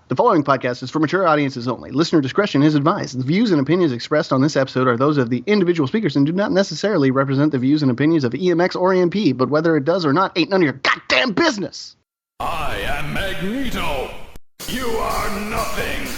The following podcast is for mature audiences only. Listener discretion is advised. The views and opinions expressed on this episode are those of the individual speakers and do not necessarily represent the views and opinions of EMX or EMP, but whether it does or not ain't none of your goddamn business. I am Magneto. You are nothing.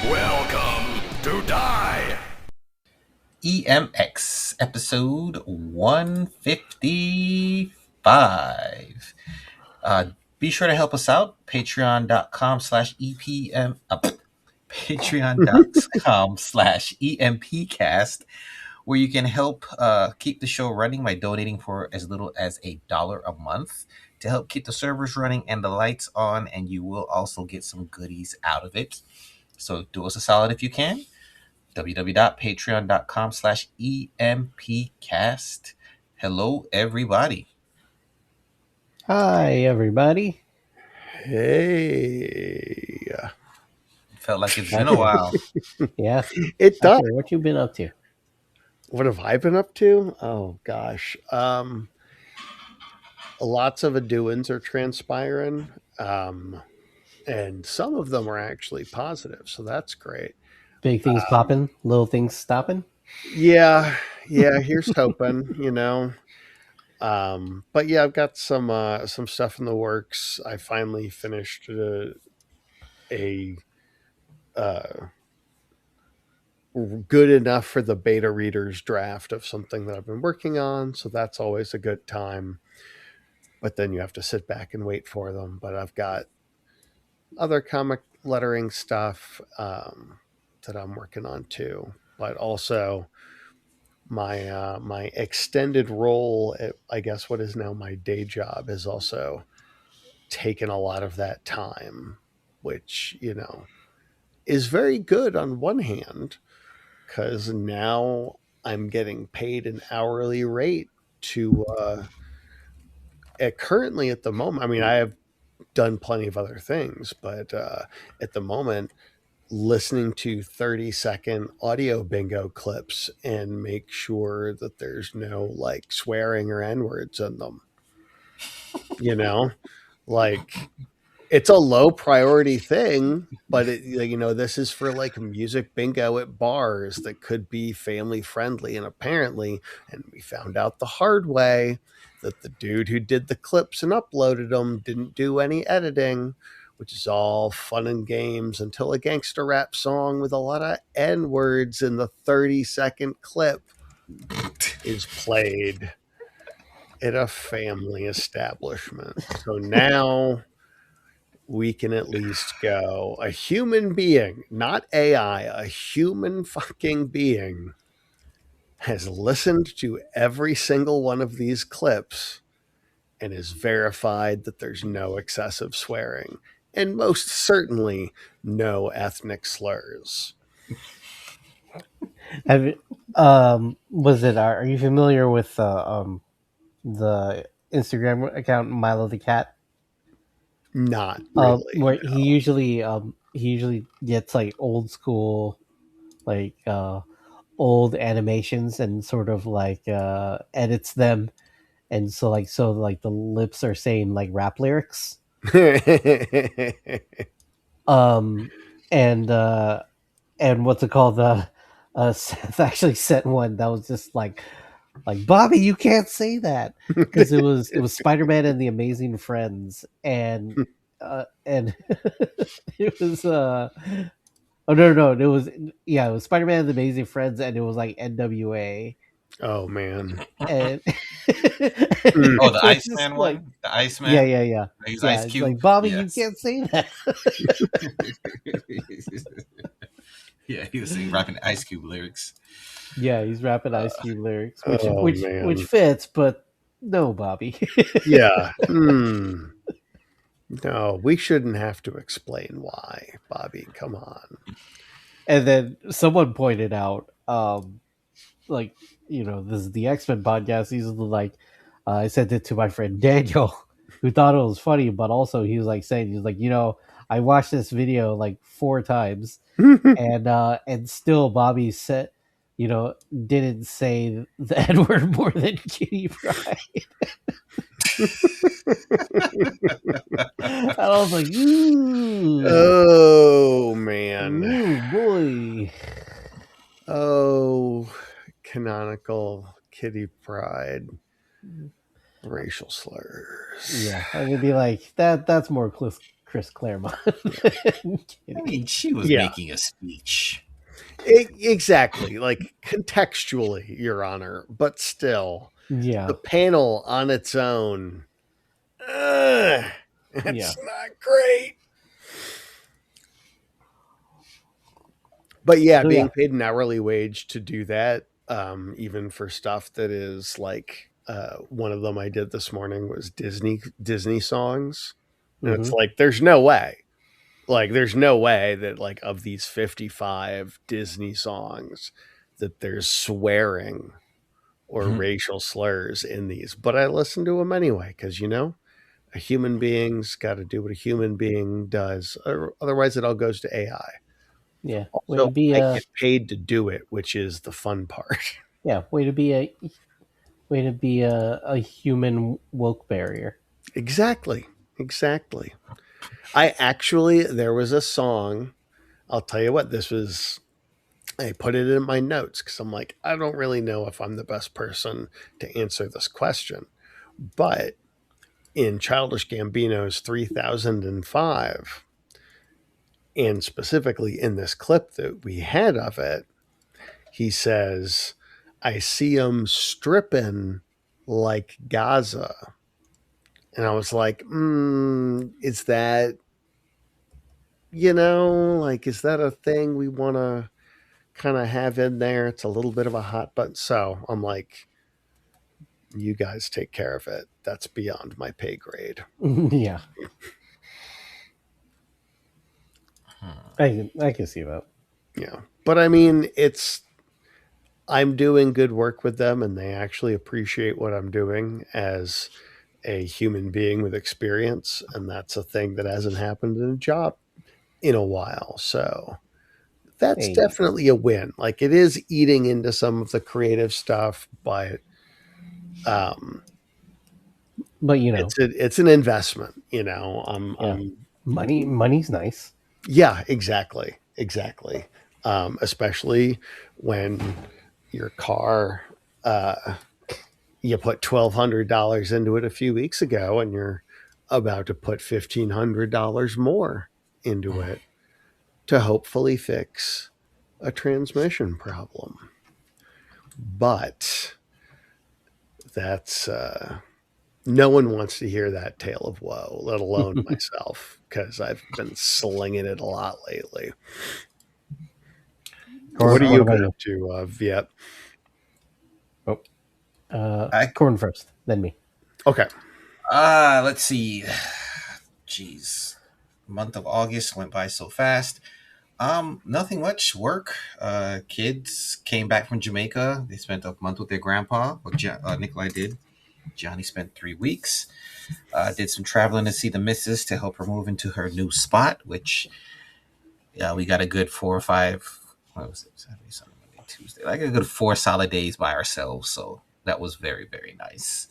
Welcome to Die. EMX episode 155. Be sure to help us out. Patreon.com/EPM. Patreon.com/EMPcast, where you can help keep the show running by donating for as little as $1 a month to help keep the servers running and the lights on, and you will also get some goodies out of it. So do us a solid if you can. www.patreon.com/EMPcast. Hello, everybody. Hi, everybody. Hey. Felt like it's been a while. Yeah, It does. okay, what you been up to? What have I been up to? Oh gosh. Lots of doings are transpiring. And some of them are actually positive, so that's great. Big things popping, little things stopping. Yeah, here's hoping, But yeah, I've got some stuff in the works. I finally finished a good enough for the beta readers draft of something that I've been working on, so that's always a good time. But then you have to sit back and wait for them. But I've got other comic lettering stuff that I'm working on too. But also my extended role at, I guess, what is now my day job has also taken a lot of that time, which, is very good on one hand, because now I'm getting paid an hourly rate to currently at the moment. I mean, I have done plenty of other things, but at the moment, listening to 30-second audio bingo clips and make sure that there's no like swearing or N-words in them. Like it's a low priority thing, but this is for like music bingo at bars that could be family friendly. And apparently, and we found out the hard way, that the dude who did the clips and uploaded them didn't do any editing, which is all fun and games until a gangster rap song with a lot of N-words in the 30-second clip is played at a family establishment. So now we can at least go, a human being, not AI, a human fucking being has listened to every single one of these clips and is verified that there's no excessive swearing and most certainly no ethnic slurs. Are you familiar with the Instagram account Milo the Cat? Not really. Where no. he usually gets like old school, like old animations and sort of like edits them, and so the lips are saying like rap lyrics. And what's it called? Seth actually sent one that was just like Bobby, you can't say that, because it was Spider-Man and the Amazing Friends, and it was it was Spider-Man and the Amazing Friends, and it was like NWA. Oh man. And the Iceman one? Like, the Iceman? Yeah. He's yeah, Ice Cube. Like, Bobby, yes. You can't say that. Yeah, he was rapping Ice Cube lyrics. Yeah, he's rapping Ice Cube lyrics, which fits, but No, Bobby. Yeah. No, we shouldn't have to explain why, Bobby. Come on. And then someone pointed out, like, this is the X-Men podcast. He's like, I sent it to my friend Daniel, who thought it was funny, but also he was like saying, he's like, I watched this video like 4 times, and still Bobby said, didn't say the N word more than Kitty Pryde. And I was like, ooh, Oh, man. ooh, boy. Oh, canonical Kitty Pride. Racial slurs. Yeah, I'm gonna be like that. That's more Chris Claremont. I mean, she was Yeah. making a speech. Exactly. Like contextually, Your Honor, but still, Yeah, the panel on its own, it's Yeah. not great. But yeah, So, being yeah. paid an hourly wage to do that, even for stuff that is like one of them I did this morning was Disney songs. And it's Mhm. like there's no way. Like there's no way that like of these 55 Disney songs that there's swearing or Mhm. racial slurs in these. But I listen to them anyway cuz a human being's got to do what a human being does. Otherwise it all goes to AI. Yeah, way to Also, be I a get paid to do it, which is the fun part. way to be a human woke barrier. Exactly. There was a song. I'll tell you what, I put it in my notes because I'm like, I don't really know if I'm the best person to answer this question. But in Childish Gambino's 3005, and specifically in this clip that we had of it, he says, I see him stripping like Gaza. And I was like, is that, is that a thing we want to kind of have in there? It's a little bit of a hot button. So I'm like, you guys take care of it. That's beyond my pay grade. Yeah, I can see that. Yeah. But I mean, I'm doing good work with them and they actually appreciate what I'm doing as a human being with experience. And that's a thing that hasn't happened in a job in a while. So that's Hey, definitely a win. Like it is eating into some of the creative stuff, but but it's an investment, yeah, money's nice. Yeah, exactly. Especially when your car, you put $1,200 into it a few weeks ago and you're about to put $1,500 more into it to hopefully fix a transmission problem. But that's, no one wants to hear that tale of woe, let alone myself, because I've been slinging it a lot lately. What are you been up to, Viet? Corn first, then me. Okay. Let's see. Jeez. Month of August went by so fast. Nothing much. Work. Kids came back from Jamaica. They spent a month with their grandpa. Nikolai did. Johnny spent 3 weeks. Did some traveling to see the missus to help her move into her new spot, which we got a good 4 or 5. What was it? Saturday, Sunday, Monday, Tuesday. Like a good 4 solid days by ourselves. So that was very, very nice.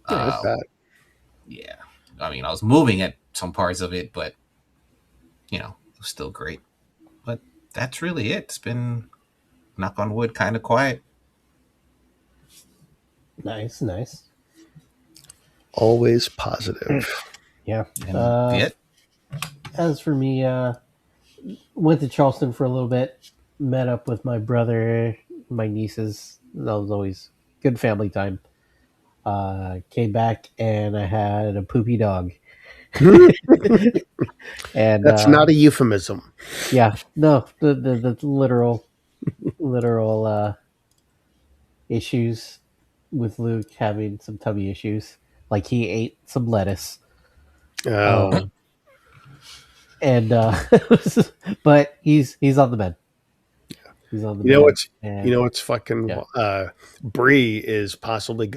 Yeah. I mean, I was moving at some parts of it, but it was still great. But that's really it. It's been, knock on wood, kind of quiet. Nice. Always positive. Yeah. And As for me, went to Charleston for a little bit, met up with my brother, my nieces. That was always good family time. Came back and I had a poopy dog. And That's not a euphemism. Yeah, no, the literal issues. Luke having some tummy issues. Like he ate some lettuce. Oh, And but he's on the mend. He's on the you know mend. what's And fucking yeah. Bree is possibly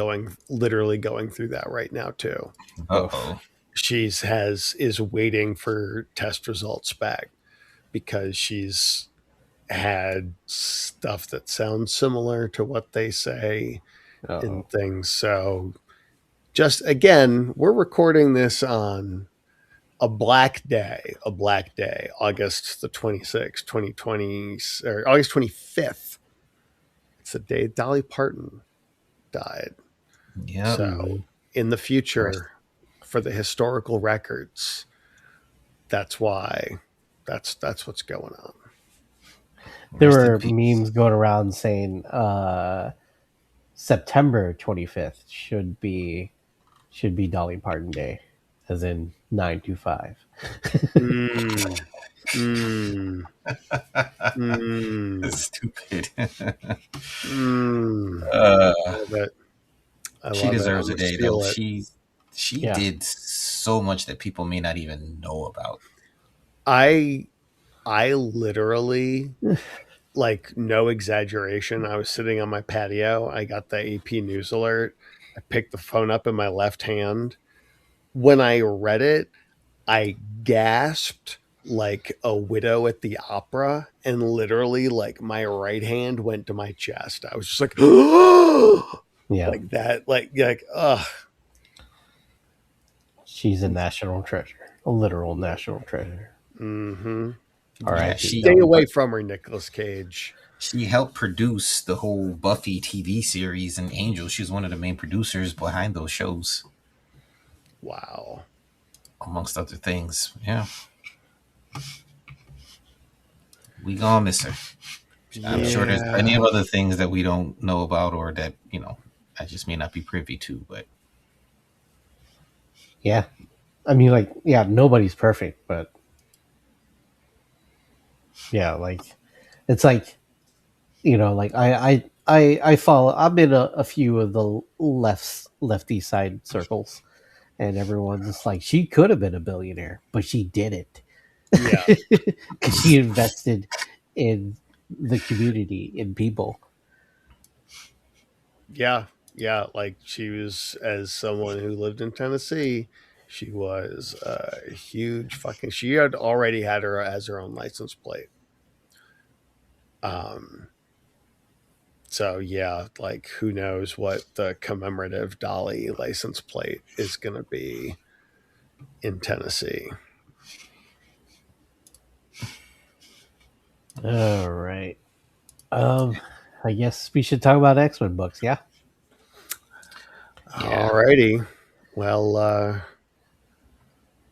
literally going through that right now too. Uh-oh. Is waiting for test results back because she's had stuff that sounds similar to what they say Uh-oh. and things. So just again, we're recording this on a black day, August the 26th, 2020, or August 25th. It's the day Dolly Parton died. Yep. So in the future, for the historical records, that's why that's what's going on. There Rest in were peace. memes going around saying September 25th should be Dolly Parton Day, as in 925. Mm, mm, mm, Stupid. mm. uh, I love it. I she love it. I'm deserves a gonna day though. steal it. She Yeah. did so much that people may not even know about. I literally, like, no exaggeration. I was sitting on my patio. I got the AP news alert. I picked the phone up in my left hand. When I read it, I gasped like a widow at the opera, and literally, like, my right hand went to my chest. I was just like, Yeah. like that, ugh. She's a national treasure. A literal national treasure. Mm-hmm. All right. Stay away from her, Nicolas Cage. She helped produce the whole Buffy TV series and Angel. She was one of the main producers behind those shows. Wow. Amongst other things. Yeah. We gonna miss her. I'm sure there's plenty of other things that we don't know about or that, I just may not be privy to, but Yeah. I mean, like, yeah, nobody's perfect, but yeah, like, it's like, like I follow. I'm in a few of the lefty side circles, and everyone's just like, she could have been a billionaire, but she didn't. Yeah. Because she invested in the community, in people. Yeah. Yeah. Like, she was, as someone who lived in Tennessee, she was a huge fucking, she had already had her as her own license plate. So yeah, like, who knows what the commemorative Dolly license plate is going to be in Tennessee. All right. I guess we should talk about X-Men books. Yeah. Alrighty. Well,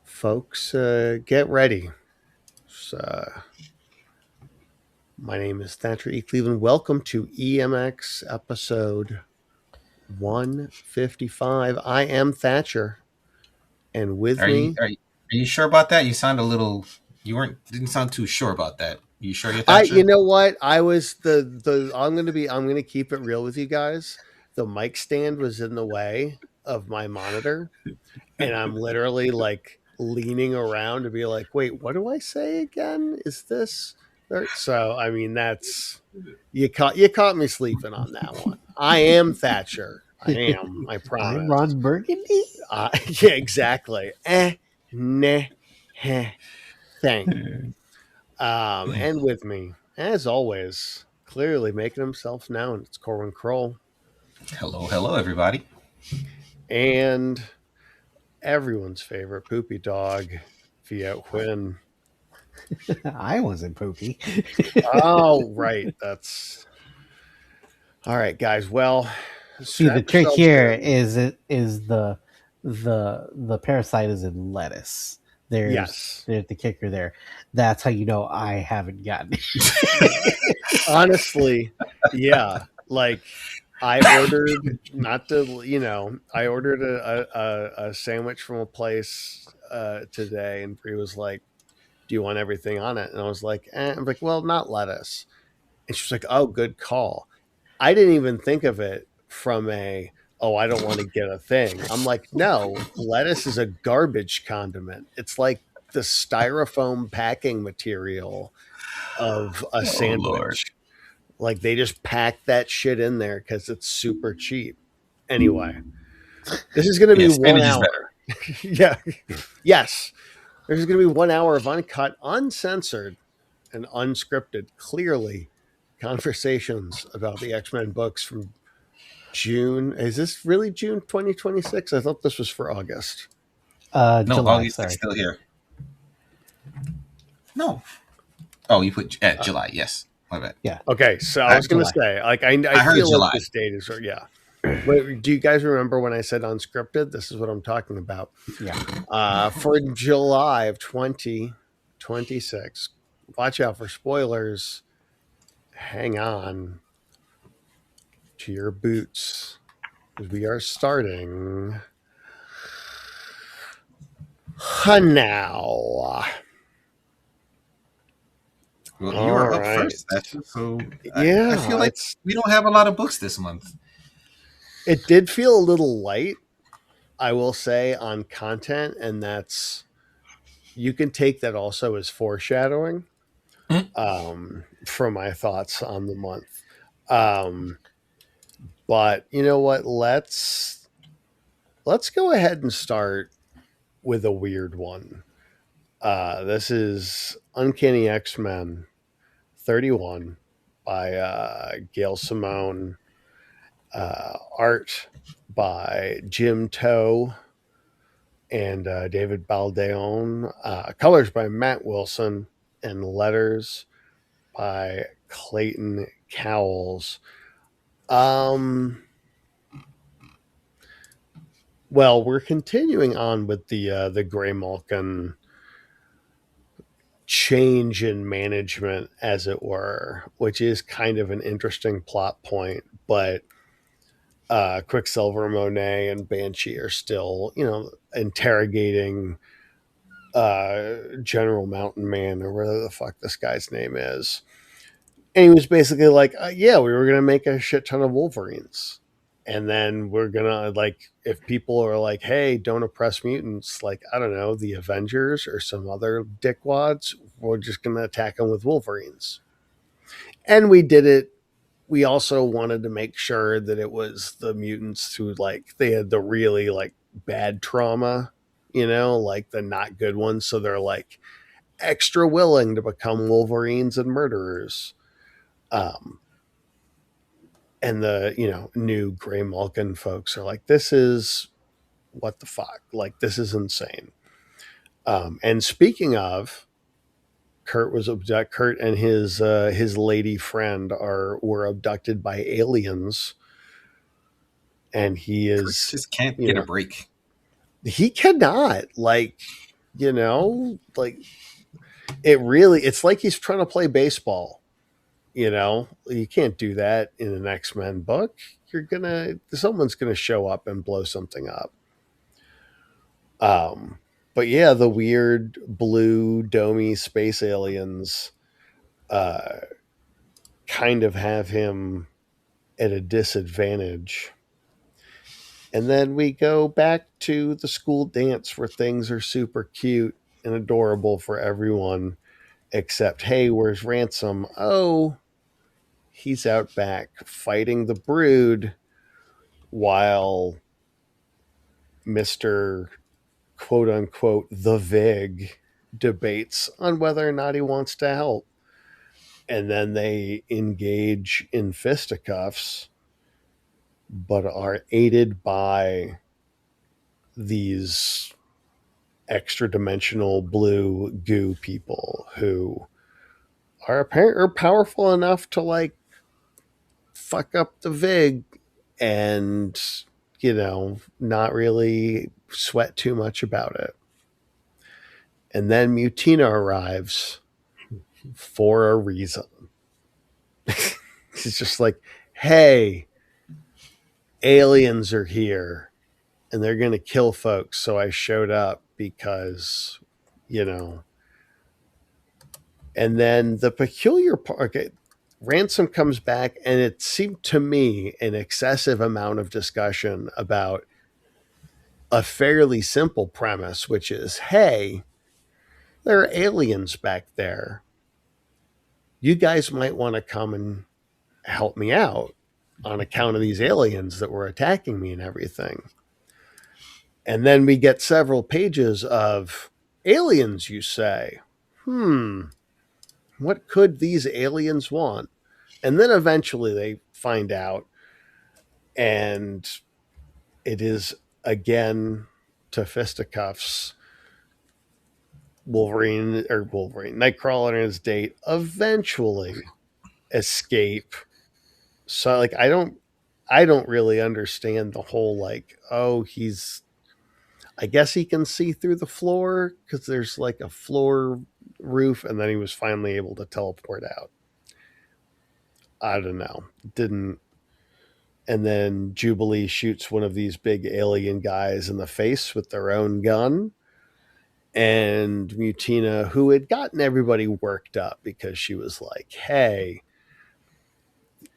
folks, get ready. My name is Thatcher E. Cleveland. Welcome to EMX episode 155. I am Thatcher, and with me, are you sure about that? You sound a little. Didn't sound too sure about that. You sure you're Thatcher? you know what? I was I'm gonna keep it real with you guys. The mic stand was in the way of my monitor, and I'm literally like leaning around to be like, wait, what do I say again? Is this? So I mean, that's you caught me sleeping on that one. I am Thatcher. I am. I promise. I'm Ron Burgundy. Yeah, exactly. Thank you. And with me, as always, clearly making himself known, it's Corwin Kroll. Hello, everybody. And everyone's favorite poopy dog, Fiat Quinn. I wasn't poopy. Oh, right. That's all right, guys. Well, see, the trick here is the parasite is in lettuce. There's the kicker there. That's how you know I haven't gotten it. Honestly, yeah. Like, I ordered I ordered a sandwich from a place today, and Brie was like, "Do you want everything on it?" And I was like, I'm like, well, not lettuce. And she was like, "Oh, good call." I didn't even think of it from I don't want to get a thing. I'm like, no, lettuce is a garbage condiment. It's like the styrofoam packing material of a sandwich. Like they just pack that shit in there because it's super cheap. Anyway, this is going to be 1 hour. Yeah. Yes. There's going to be 1 hour of uncut, uncensored, and unscripted, clearly, conversations about the X-Men books from June. Is this really June 2026? I thought this was for August. No, July, August sorry. is still here. No. Oh, you put July, yes. My bad. Yeah. Okay, so I was going to say, like, I heard feel July. like this date is, yeah. Wait, do you guys remember when I said unscripted? This is what I'm talking about. Yeah. For July of 2026, watch out for spoilers. Hang on to your boots because we are starting now. Well, you are up right. first, so Yeah, I feel like we don't have a lot of books this month. It did feel a little light, I will say, on content, and that's you can take that also as foreshadowing for my thoughts on the month. But you know what? Let's go ahead and start with a weird one. This is Uncanny X-Men 31 by Gail Simone. Art by Jim Toe and David Baldeón. Colors by Matt Wilson. And letters by Clayton Cowles. Well, we're continuing on with the Gray Malkin change in management, as it were, which is kind of an interesting plot point. But Quicksilver, Monet, and Banshee are still, interrogating General Mountain Man, or whatever the fuck this guy's name is. And he was basically like, yeah, we were going to make a shit ton of Wolverines. And then we're going to, like, if people are like, hey, don't oppress mutants, like, I don't know, the Avengers or some other dickwads, we're just going to attack them with Wolverines. And we did it. We also wanted to make sure that it was the mutants who, like, they had the really, like, bad trauma, like the not good ones. So they're, like, extra willing to become Wolverines and murderers. And the, new Gray Malkin folks are like, this is what the fuck? Like, this is insane. And speaking of, Kurt and his lady friend were abducted by aliens, and he is Kurt just can't get a break. He cannot, like it's like he's trying to play baseball. You can't do that in an X-Men book. Someone's gonna show up and blow something up. But yeah, the weird blue domey space aliens kind of have him at a disadvantage. And then we go back to the school dance where things are super cute and adorable for everyone, except, hey, where's Ransom? Oh, he's out back fighting the Brood while Mr. quote unquote the Vig debates on whether or not he wants to help. And then they engage in fisticuffs, but are aided by these extra dimensional blue goo people who are powerful enough to, like, fuck up the Vig and, not really sweat too much about it. And then Mutina arrives for a reason. It's just like, hey, aliens are here and they're going to kill folks. So I showed up because, And then the peculiar part, okay, Ransom comes back, and it seemed to me an excessive amount of discussion about a fairly simple premise, which is, hey, there are aliens back there. You guys might want to come and help me out on account of these aliens that were attacking me and everything. And then we get several pages of aliens, you say. What could these aliens want? And then eventually they find out, and it is again to fisticuffs. Wolverine, Nightcrawler and his date eventually escape. So like I don't really understand the whole like, oh, I guess he can see through the floor because there's like a floor roof, and then he was finally able to teleport out. I don't know. Didn't. And then Jubilee shoots one of these big alien guys in the face with their own gun. And Mutina, who had gotten everybody worked up because she was like, hey,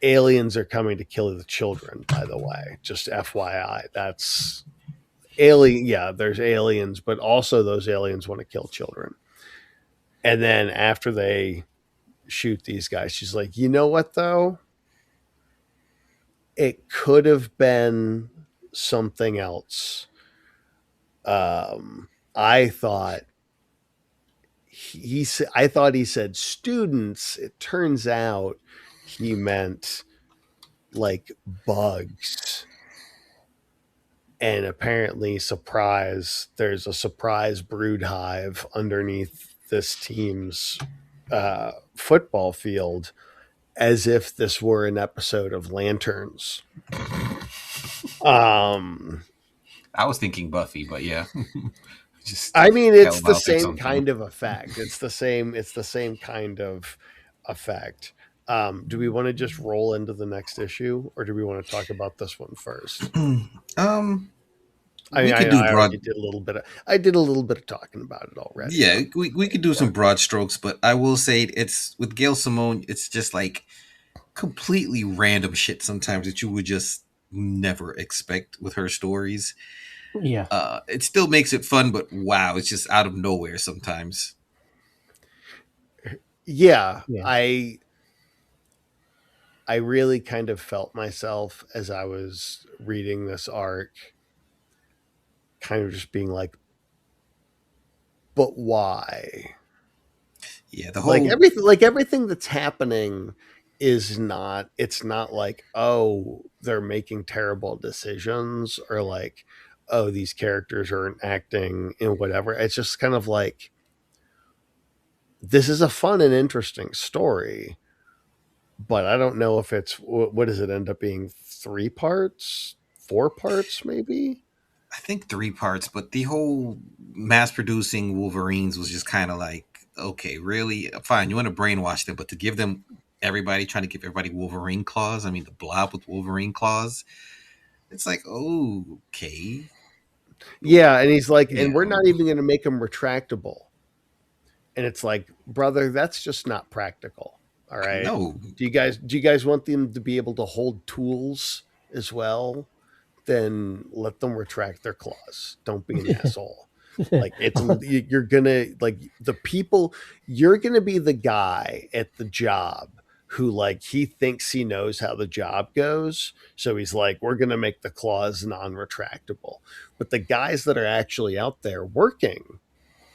aliens are coming to kill the children, by the way. Just FYI. That's alien. Yeah, there's aliens, but also those aliens want to kill children. And then after they shoot these guys, she's like, you know what, though? It could have been something else. I thought he said students. It turns out he meant like bugs. And apparently, there's a surprise brood hive underneath this team's football field, as if this were an episode of Lanterns. I was thinking Buffy, but yeah. I mean, it's the same kind of effect. It's the same kind of effect. Do we want to just roll into the next issue, or do we want to talk about this one first? I did a little bit of talking about it already. Yeah, we could do some broad strokes, but I will say it's with Gail Simone, it's just like completely random shit sometimes that you would just never expect with her stories. Yeah. It still makes it fun, but wow, it's just out of nowhere sometimes. Yeah. I really kind of felt myself as I was reading this arc, kind of just being like, but why? Yeah, the whole everything that's happening it's not like, oh, they're making terrible decisions, or like, oh, these characters aren't acting in whatever. It's just kind of like, this is a fun and interesting story, but I don't know if it's, what does it end up being? 3 parts, 4 parts, maybe? I think 3 parts, but the whole mass producing Wolverines was just kind of like, okay, really? Fine, you want to brainwash them, but to give them trying to give everybody Wolverine claws. I mean, the Blob with Wolverine claws. It's like, oh, okay. Yeah, and he's like, and we're not even going to make them retractable. And it's like, brother, that's just not practical. All right. No. Do you guys want them to be able to hold tools as well? Then let them retract their claws. Don't be an asshole. Like, you're gonna, like, you're gonna be the guy at the job who, like, he thinks he knows how the job goes, so he's like, we're gonna make the claws non-retractable. But the guys that are actually out there working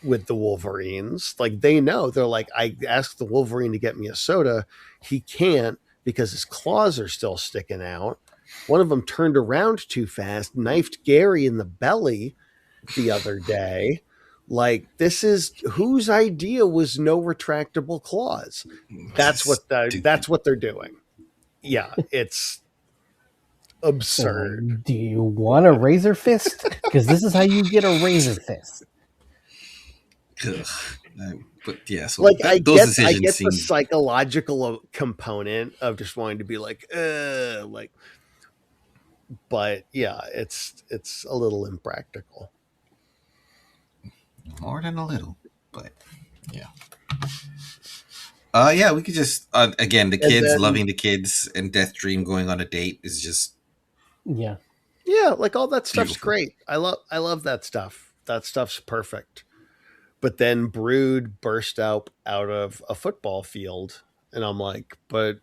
with the Wolverines, like, they know. They're like, I asked the Wolverine to get me a soda, he can't because his claws are still sticking out. One of them turned around too fast, knifed Gary in the belly the other day. Like, this is, whose idea was no retractable claws? That's what they're doing. Yeah, it's absurd. Do you want a razor fist? Because this is how you get a razor fist. But yeah, so like, I get the psychological component of just wanting to be like, but yeah, it's a little impractical. More than a little, but yeah. Yeah, we could just again the And kids then, loving the kids and Death Dream going on a date is just Yeah. yeah, like all that stuff's beautiful. great. I love that stuff. That stuff's perfect. But then Brood burst out of a football field, and I'm like, but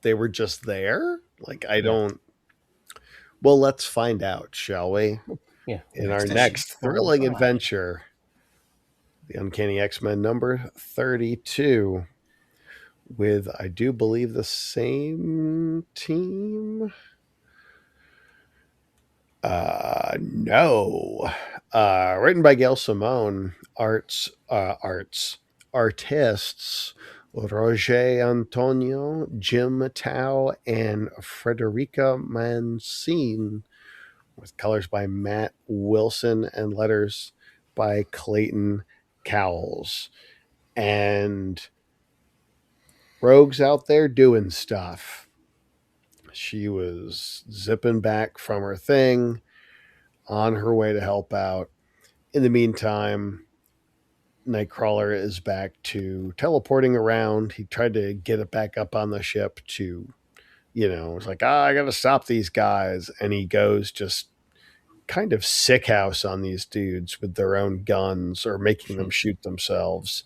they were just there? Like, I Yeah. don't. Well, let's find out, shall we? Yeah. In our Next issue. next thrilling adventure, the Uncanny X-Men number 32, with, I do believe, the same team. No. Written by Gail Simone. Artists Roger Antonio, Jim Tao, and Frederica Mancine, with colors by Matt Wilson and letters by Clayton Cowles. And Rogue's out there doing stuff. She was zipping back from her thing, on her way to help out. In the meantime, Nightcrawler is back to teleporting around. He tried to get it back up on the ship to, it's like, I got to stop these guys. And he goes just kind of sick house on these dudes with their own guns or making them shoot themselves,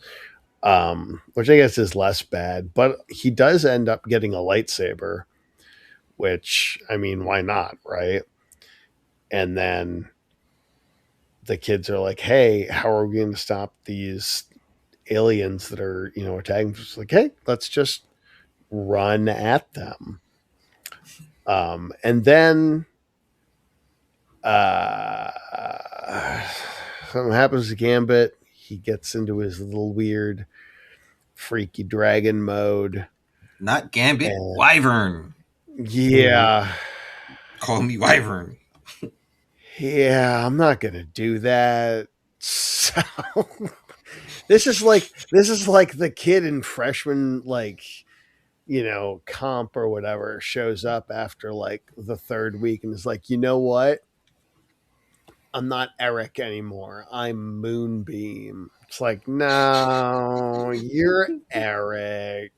which I guess is less bad. But he does end up getting a lightsaber, which, I mean, why not, right? And then the kids are like, hey, how are we going to stop these aliens that are, attacking? It's like, hey, let's just run at them. And then something happens to Gambit. He gets into his little weird, freaky dragon mode. Not Gambit, Wyvern. Yeah. Call me Wyvern. Yeah, I'm not gonna do that. So this is like the kid in freshman, comp or whatever, shows up after like the third week and is like, you know what? I'm not Eric anymore. I'm Moonbeam. It's like, no, you're Eric.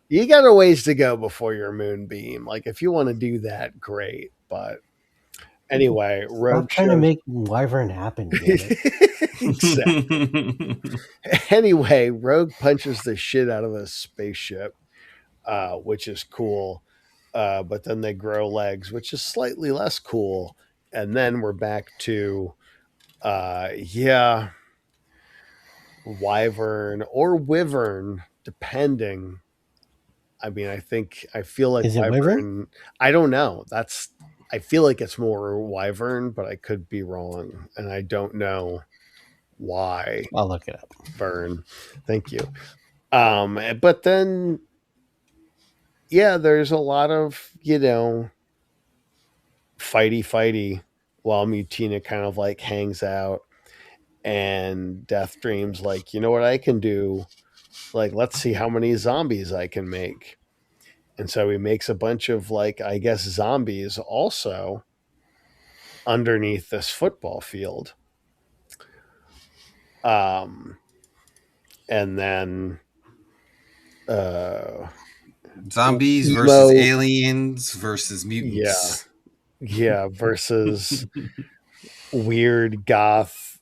You got a ways to go before you're Moonbeam. Like, if you want to do that, great. But anyway, Rogue Stop trying to make Wyvern happen. Exactly. Anyway, Rogue punches the shit out of a spaceship, which is cool. But then they grow legs, which is slightly less cool. And then we're back to, Wyvern or Wyvern, depending. I mean, I feel like Is it Wyvern? I don't know. I feel like it's more Wyvern, but I could be wrong. And I don't know why. I'll look it up. Vern. Thank you. But then, yeah, there's a lot of, fighty while Mutina kind of like hangs out, and Death Dream's like, you know what I can do? Like, let's see how many zombies I can make. And so he makes a bunch of, like, I guess, zombies also underneath this football field. And then Zombies versus aliens versus mutants. Yeah, versus weird goth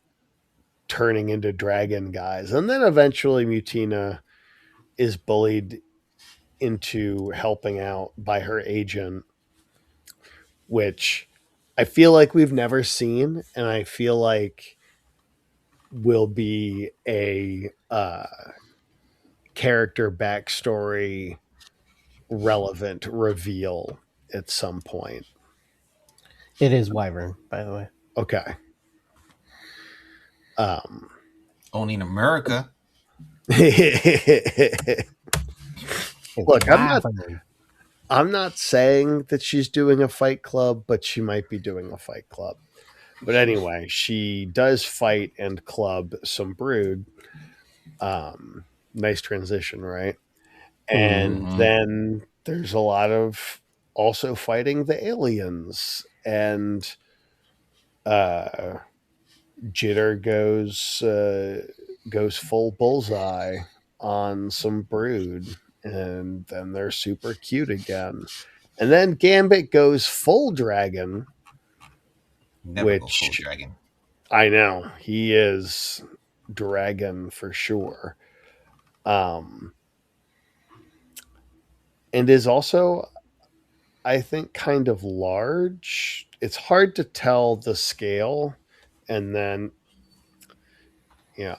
turning into dragon guys. And then eventually Mutina is bullied into helping out by her agent, which I feel like we've never seen, and I feel like will be a character backstory relevant reveal at some point. It is Wyvern, by the way. Okay. Only in America. Look, I'm not saying that she's doing a fight club, but she might be doing a fight club. But anyway, she does fight and club some Brood. Nice transition, right? And then there's a lot of also fighting the aliens, and Jitter goes goes full bullseye on some brood, and then they're super cute again. And then Gambit goes full dragon, Never go full which dragon. I know he is dragon for sure. And is also, I think, kind of large. It's hard to tell the scale. And then, yeah,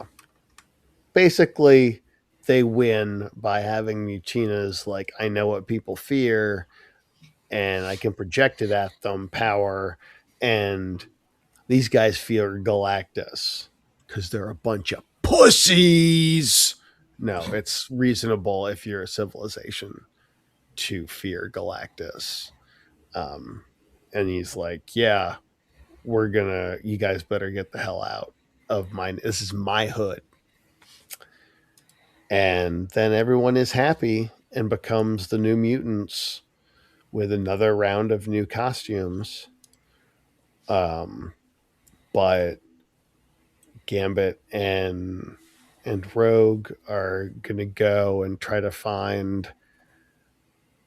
basically, they win by having Mutinas like, I know what people fear and I can project it at them power. And these guys fear Galactus because they're a bunch of pussies. No, it's reasonable if you're a civilization to fear Galactus. And he's like, yeah, you guys better get the hell out of mine. This is my hood. And then everyone is happy and becomes the New Mutants with another round of new costumes. But Gambit and Rogue are gonna go and try to find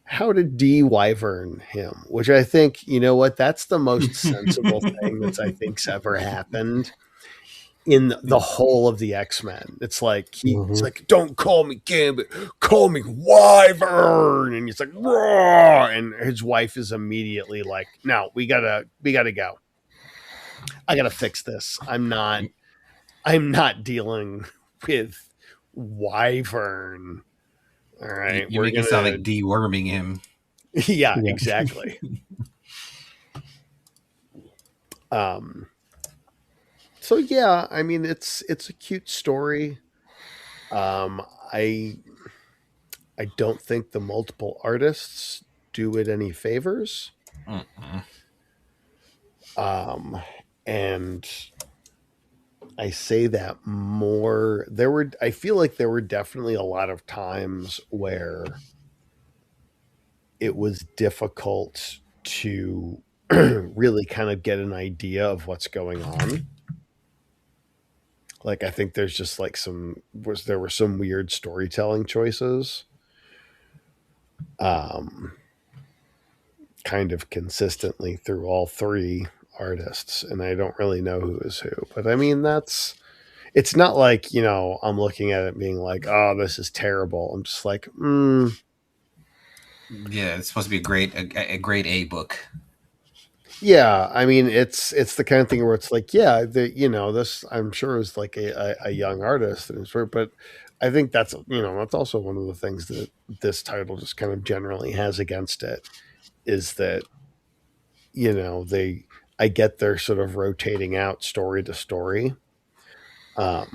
how to de-wyvern him, which I think, you know what, that's the most sensible thing that's I think's ever happened in the whole of the X-Men. It's like he's like, don't call me Gambit, call me Wyvern, and he's like, raw, and his wife is immediately like, no, we gotta go. I gotta fix this. I'm not dealing with Wyvern. All right, You make it sound like deworming him. Yeah, exactly. So yeah, I mean it's a cute story. I don't think the multiple artists do it any favors. And I say that more. I feel like there were definitely a lot of times where it was difficult to really kind of get an idea of what's going on. Like, I think there's just like there were some weird storytelling choices. Kind of consistently through all three artists, and I don't really know who is who. But I mean, it's not like, I'm looking at it being like, oh, this is terrible. I'm just like, Yeah, it's supposed to be a great A book. Yeah, I mean, it's the kind of thing where it's like, yeah, this I'm sure is like a young artist, but I think that's also one of the things that this title just kind of generally has against it, is that I get they're sort of rotating out story to story, but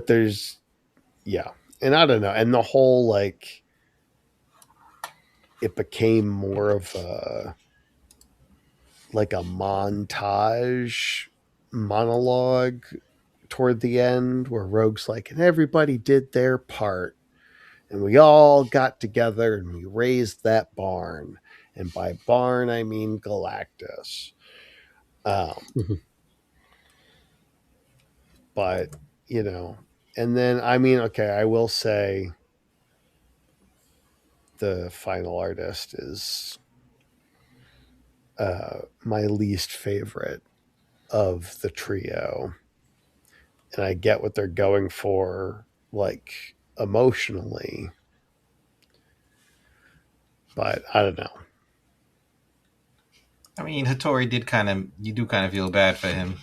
there's and I don't know, and the whole like it became more of a montage monologue toward the end where Rogue's like, and everybody did their part and we all got together and we raised that barn, and by barn I mean Galactus. But and then I mean, okay, I will say the final artist is my least favorite of the trio, and I get what they're going for, like, emotionally, but I don't know. I mean, Hattori you do kind of feel bad for him.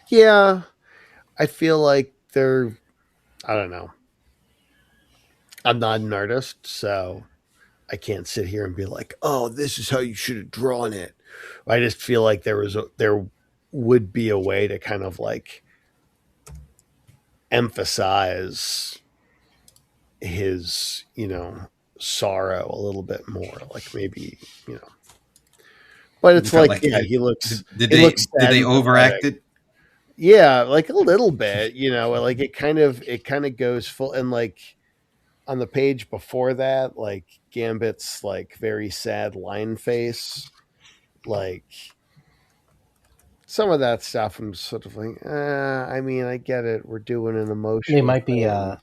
Yeah, I feel like I don't know. I'm not an artist, so I can't sit here and be like, oh, this is how you should have drawn it. I just feel like there would be a way to kind of like emphasize his, sorrow a little bit more. Like maybe, but it's like yeah, he looks. Did they overact it? Yeah, like a little bit, like it kind of goes full, and like on the page before that, like Gambit's like very sad line face, like some of that stuff I'm sort of like, I mean, I get it. We're doing an emotional They might be thing.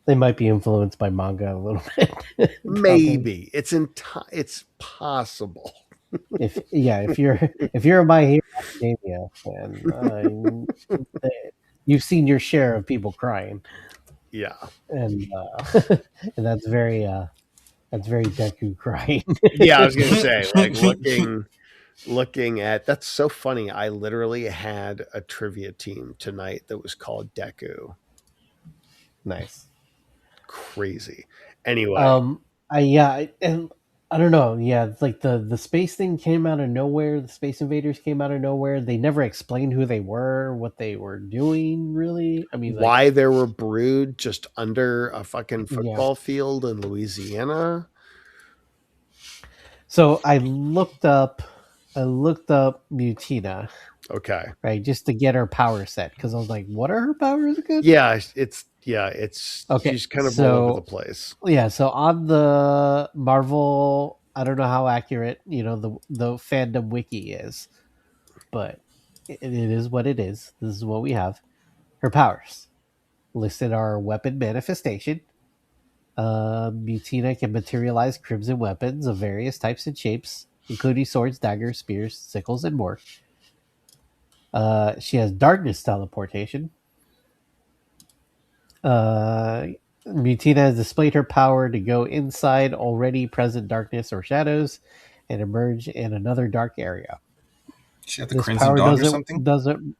they might be influenced by manga a little bit. Probably. Maybe it's possible. If you're a My Hero Academia fan, you've seen your share of people crying, Yeah. and and that's very Deku crying. Yeah, I was gonna say, like looking at that's so funny. I literally had a trivia team tonight that was called Deku. Nice. Crazy. Anyway, And I don't know. Yeah, it's like the space thing came out of nowhere. The Space Invaders came out of nowhere. They never explained who they were, what they were doing. Really, I mean, like, why there were brood just under a fucking yeah. football field in Louisiana? So I looked up Mutina, Okay. right, just to get her power set because I was like, what are her powers again? Yeah, it's Okay, she's kind of so- all over the place. Yeah, so on the Marvel, I don't know how accurate the fandom wiki is, but it is what it is. This is what we have. Her powers listed are weapon manifestation. Mutina can materialize crimson weapons of various types and shapes, including swords, daggers, spears, sickles, and more. She has darkness teleportation. Mutina has displayed her power to go inside already present darkness or shadows and emerge in another dark area. She had the This Crimson power Dawn or something? doesn't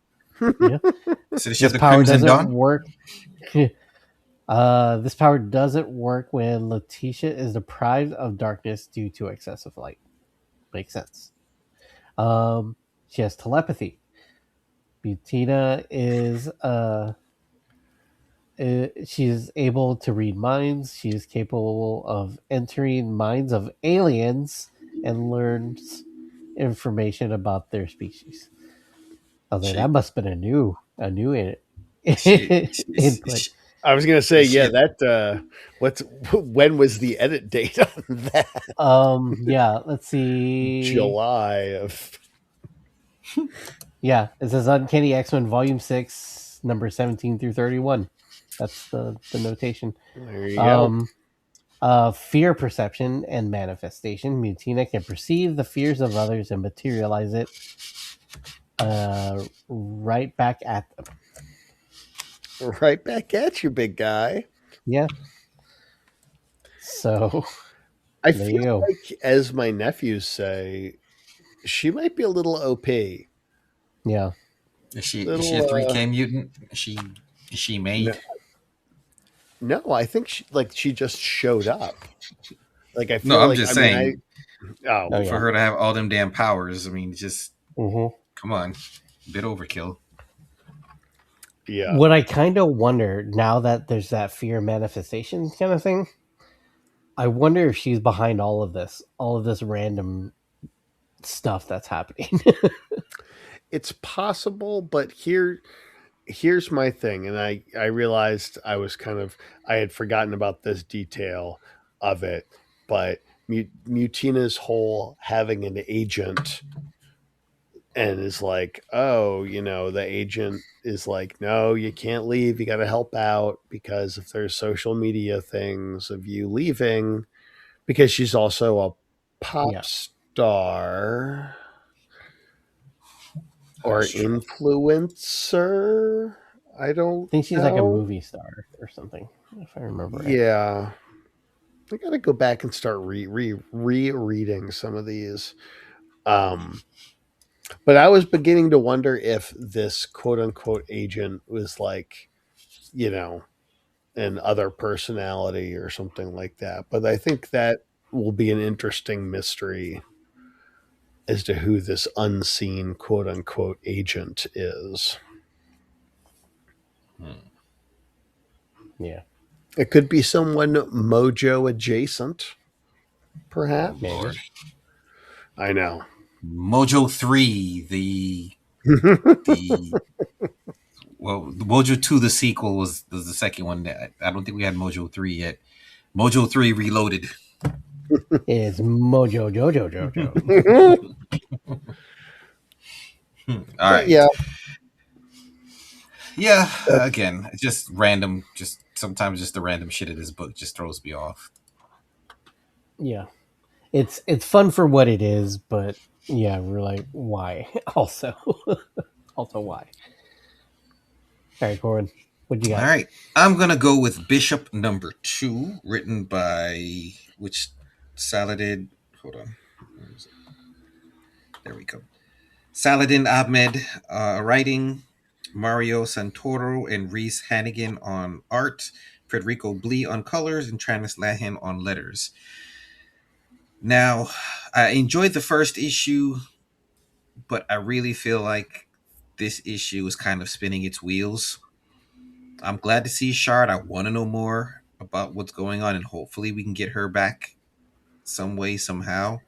yeah. So did she have This the power Crimson doesn't Dawn? work. This power doesn't work when Letitia is deprived of darkness due to excessive light. Makes sense. She has telepathy. Mutina is she is able to read minds. She is capable of entering minds of aliens and learns information about their species. I was like, that must have been a new input. I was gonna say, yeah, that when was the edit date on that? Yeah, let's see. July of Yeah, it says Uncanny X-Men Volume 6, number 17 through 31. That's the notation. there you go. Fear perception and manifestation. Mutina can perceive the fears of others and materialize it right back at them. Right back at you, big guy. Yeah. So I there you feel go. like, as my nephews say, she might be a little OP. Yeah. Is she a 3K mutant? Is she made? No, I think she just showed up. Like I feel No, I'm like just I saying. mean, Oh, yeah. For her to have all them damn powers, I mean, just Mhm. come on, bit overkill. yeah. What I kind of wonder now that there's that fear manifestation kind of thing, I wonder if she's behind all of this random stuff that's happening. It's possible, but here's my thing, and I realized I had forgotten about this detail of it, but Mutina's whole having an agent and is like, oh, the agent is like, no, you can't leave, you got to help out because if there's social media things of you leaving, because she's also a pop star or influencer. I don't I think she's know. like a movie star or something, if I remember right. Yeah. I got to go back and start rereading some of these. But I was beginning to wonder if this quote unquote agent was like, an other personality or something like that. But I think that will be an interesting mystery as to who this unseen quote unquote agent is. Yeah. It could be someone Mojo adjacent, perhaps. Lord. I know. Mojo 3, the well, Mojo 2, the sequel was the second one. I don't think we had Mojo 3 yet. Mojo 3 Reloaded. It's Mojo Jojo Jojo. All But right. yeah, Yeah, again, just random, just sometimes just the random shit in this book just throws me off. Yeah, it's fun for what it is, but yeah, we're like, why? Also, also why? All right, Corin, what you All got? right, I'm gonna go with Bishop number 2, written by which Saladin. Hold on, where is it? There we go. Saladin Ahmed writing, Mario Santoro and Reese Hannigan on art, Federico Blee on colors, and Travis Lahan on letters. Now, I enjoyed the first issue, but I really feel like this issue is kind of spinning its wheels. I'm glad to see Shard. I want to know more about what's going on, and hopefully we can get her back some way, somehow.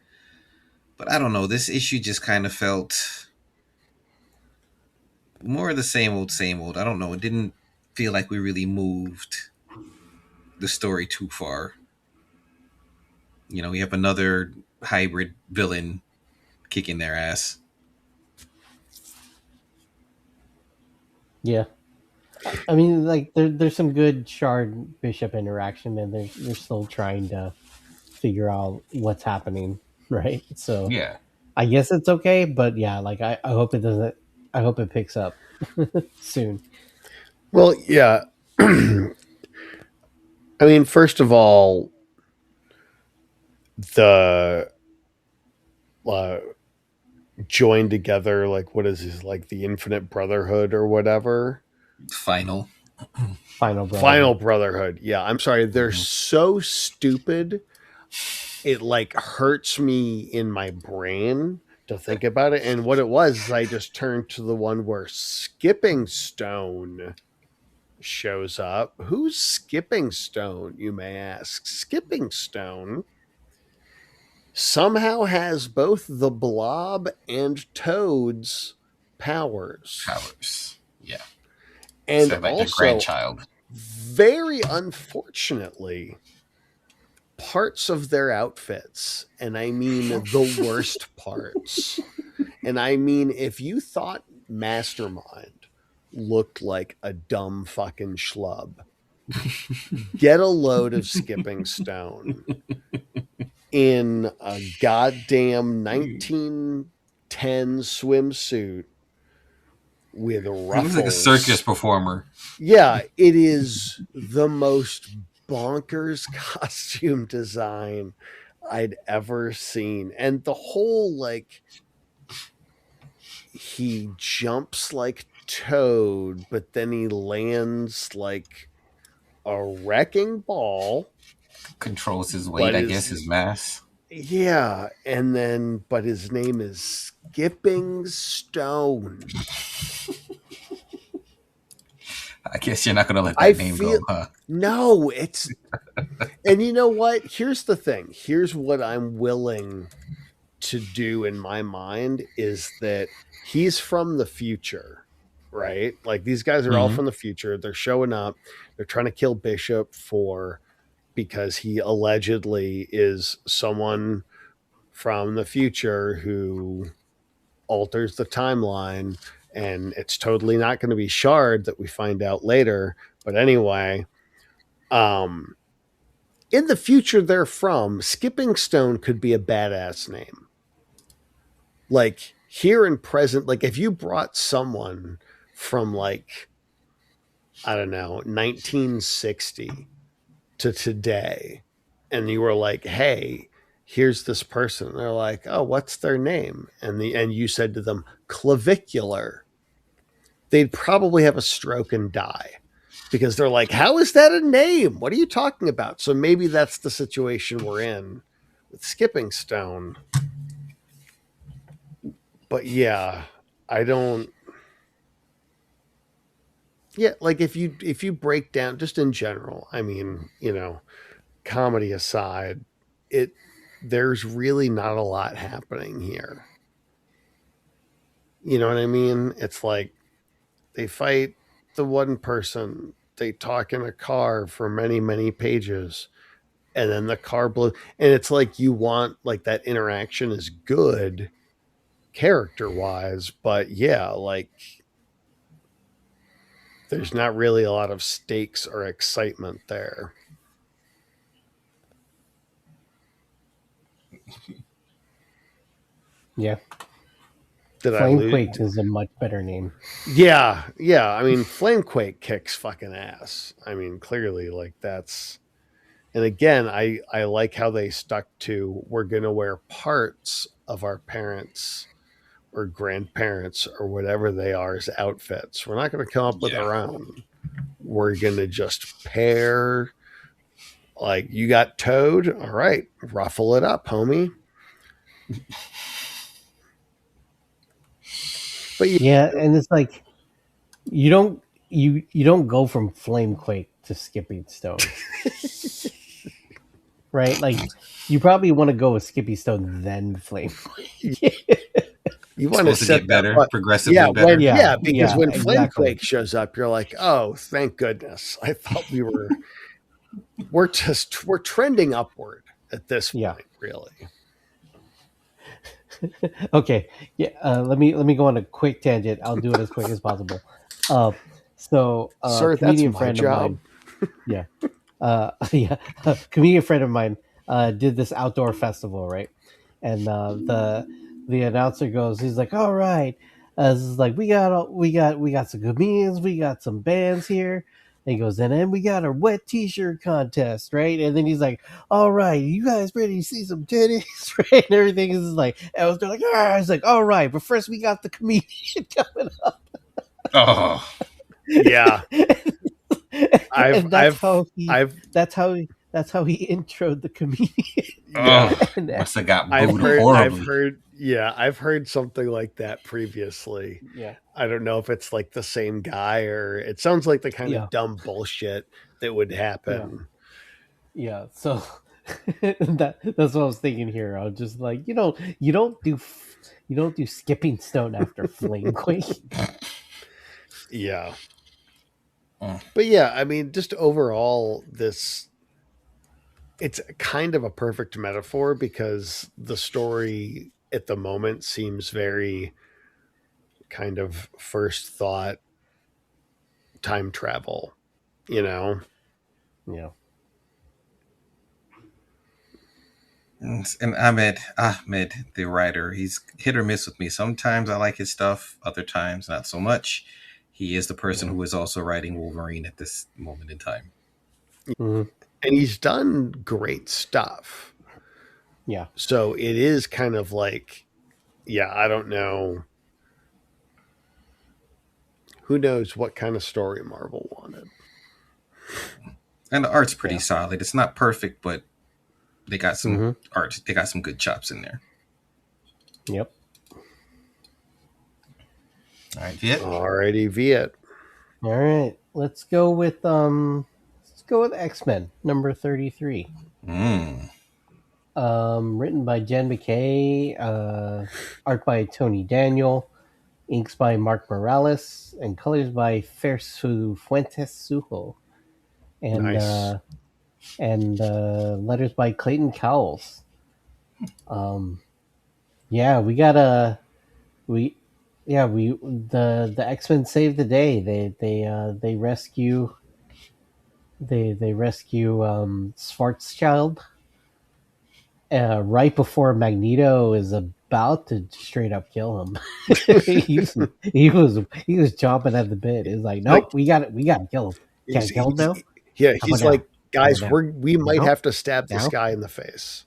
But I don't know. This issue just kind of felt more of the same old, same old. I don't know. It didn't feel like we really moved the story too far. We have another hybrid villain kicking their ass. Yeah, I mean, like there's some good Shard Bishop interaction, and they're still trying to figure out what's happening, right? So Yeah. I guess it's okay, but yeah, like I hope it doesn't. I hope it picks up soon. well, yeah. I mean, first of all, the uh, joined together, like what is this, like the Infinite Brotherhood or whatever? Final. Final brother. Final Brotherhood. Yeah, I'm sorry. They're Mhm. so stupid. It like hurts me in my brain to think about it. And what it was is I just turned to the one where Skipping Stone shows up. Who's Skipping Stone, you may ask? Skipping Stone somehow has both the Blob and Toad's powers. Powers. Yeah. And Said like the also, grandchild. very unfortunately, parts of their outfits, and I mean the worst parts. And I mean, if you thought Mastermind looked like a dumb fucking schlub, get a load of Skipping Stone in a goddamn 1910 swimsuit with He ruffles. looks like a circus performer. Yeah, it is the most bonkers costume design I'd ever seen. And the whole, like, he jumps like Toad, but then he lands like a wrecking ball. Controls his weight, I guess, his mass. Yeah, and then, but his name is Skipping Stone. I guess you're not going to let that name go, huh? No, it's. And you know what? Here's the thing. Here's what I'm willing to do in my mind is that he's from the future, right? Like these guys are all Mhm. from the future. They're showing up. They're trying to kill Bishop because he allegedly is someone from the future who alters the timeline, and it's totally not going to be Shard that we find out later. But anyway, in the future they're from, Skipping Stone could be a badass name. Like here in present, like if you brought someone from like, I don't know, 1960 to today, and you were like, hey, here's this person. And they're like, oh, what's their name? And you said to them, Clavicular. They'd probably have a stroke and die because they're like, how is that a name? What are you talking about? So maybe that's the situation we're in with Skipping Stone. But yeah, I don't. Yeah, like if you break down just in general, I mean, comedy aside, there's really not a lot happening here. You know what I mean? It's like they fight the one person, they talk in a car for many, many pages, and then the car blows. And it's like you want like that interaction is good, character-wise, but yeah, like there's not really a lot of stakes or excitement there. Yeah. Did I lose? Flamequake is a much better name. Yeah. I mean, Flamequake kicks fucking ass. I mean, clearly, like that's. And again, I like how they stuck to we're going to wear parts of our parents or grandparents or whatever they are as outfits. We're not going to come up with our own. We're going to just pair. Like, you got Toad? All right, ruffle it up, homie. But yeah, and it's like you don't go from Flamequake to Skipping Stone. Right? Like you probably want to go with Skippy Stone then Flamequake. You want to get better, progressively better. Because when exactly. Flamequake shows up, you're like, oh, thank goodness. I thought we're trending upward at this point, really. Okay. Yeah. Let me go on a quick tangent. I'll do it as quick as possible. Sir, that's my friend job. Of mine, a comedian friend of mine did this outdoor festival, right? And the announcer goes, he's like, all right, this is like we got some comedians, we got some bands here. And he goes, and then we got a wet t-shirt contest, right? And then he's like, all right, you guys ready to see some titties, right? And everything is like, I was like, it's like, all right, but first we got the comedian coming up. Oh, yeah. That's how he introed the comedian. Must have got booed horribly. I've heard something like that previously. Yeah. I don't know if it's like the same guy or it sounds like the kind of dumb bullshit that would happen. Yeah. So that's what I was thinking here. I was just like, you don't do Skipping Stone after Flamequake. Yeah. But yeah, I mean, just overall, it's kind of a perfect metaphor because the story at the moment seems very kind of first thought time travel, you know? Yeah. And Ahmed, the writer, he's hit or miss with me. Sometimes I like his stuff, other times not so much. He is the person who is also writing Wolverine at this moment in time. Mm-hmm. And he's done great stuff. Yeah. So it is kind of like, I don't know. Who knows what kind of story Marvel wanted. And the art's pretty solid. It's not perfect, but they got some art. They got some good chops in there. Yep. All right, Viet. Alrighty, Viet. All right. Let's go with X-Men number 33. Written by Jen McKay, art by Tony Daniel, inks by Mark Morales, and colors by Fersu Fuentes Sujo. And nice. Letters by Clayton Cowles. The X-Men save the day. They rescue Schwarzschild right before Magneto is about to straight up kill him. he was chomping at the bit. It's like, nope, we got to kill him. Can't kill him now. Yeah, he's like, guys, we might have to stab this guy in the face.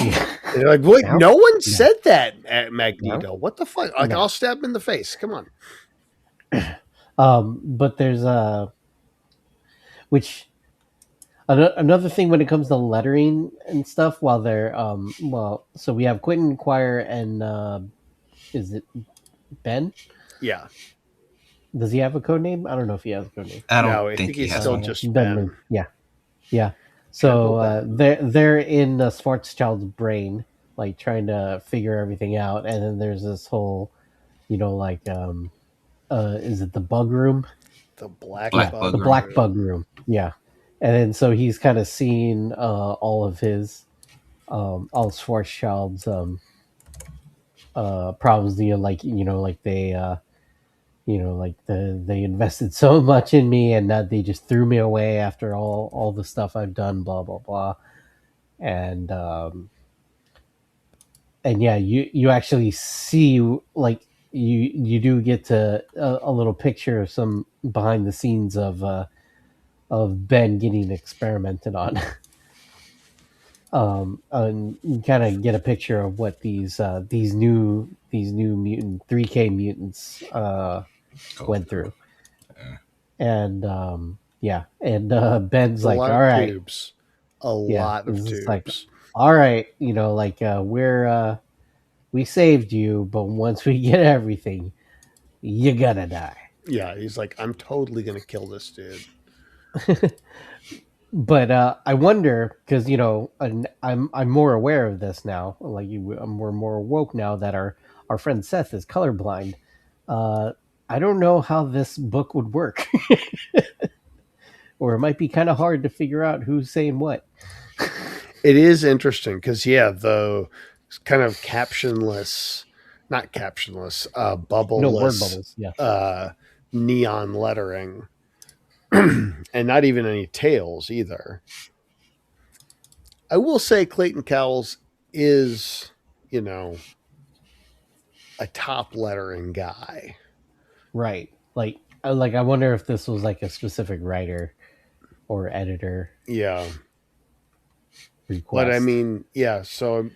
Yeah. They're like, wait, no one said that at Magneto. What the fuck? Like, I'll stab him in the face. Come on. But there's another thing when it comes to lettering and stuff. While they're so we have Quentin Quire and is it Ben? Yeah. Does he have a code name? I don't know if he has a code name. I think he's still just Ben. Yeah. So they're in Schwarzschild's brain, like trying to figure everything out, and then there's this whole, is it the bug room? The black bug room. Yeah, and then so he's kind of seeing all of Schwarzschild's problems. Like they they invested so much in me, and that they just threw me away after all the stuff I've done. Blah blah blah. And yeah, you actually see, like, you do get to a little picture of some behind the scenes of Ben getting experimented on. And you kind of get a picture of what these new mutant 3K mutants went through. And yeah, and Ben's A like, lot all of right, tubes. A lot of it's tubes. like, all right, we saved you, but once we get everything, you're gonna die. Yeah, he's like, I'm totally gonna kill this dude. But I wonder, because I'm more aware of this now. Like we're more woke now that our friend Seth is colorblind. I don't know how this book would work, or it might be kind of hard to figure out who's saying what. It is interesting because the kind of captionless, not captionless, bubbleless, No word bubbles. Yeah. Neon lettering, and not even any tails either. I will say Clayton Cowles is, a top lettering guy. Right. Like I wonder if this was like a specific writer or editor Yeah. request. But I mean, yeah, so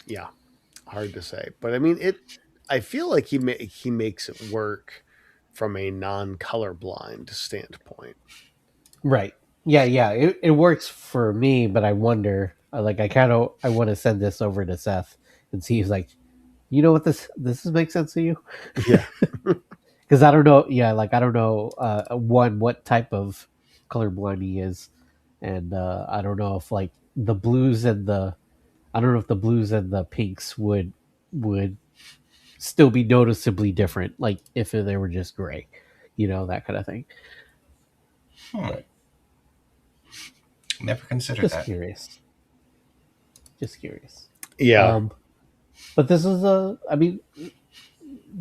yeah, hard to say. But I mean, I feel like he makes it work from a non-colorblind standpoint. Right. Yeah, it works for me, but I wonder, I want to send this over to Seth and see. He's like, you know what, this makes sense to you? Yeah. Because I don't know. Yeah, like I don't know. What type of colorblind he is, and I don't know if like the blues and the, I don't know if the blues and the pinks would still be noticeably different, like if they were just gray, that kind of thing. But Never considered just that. curious. Just curious. Yeah. But this is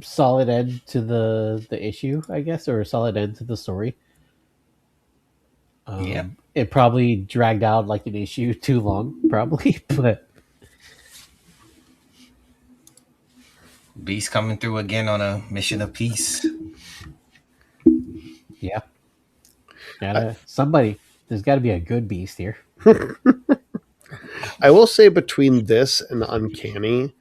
solid end to the issue, I guess, or a solid end to the story. Yeah. It probably dragged out like an issue too long, probably, but Beast coming through again on a mission of peace. yeah. There's got to be a good Beast here. I will say between this and Uncanny,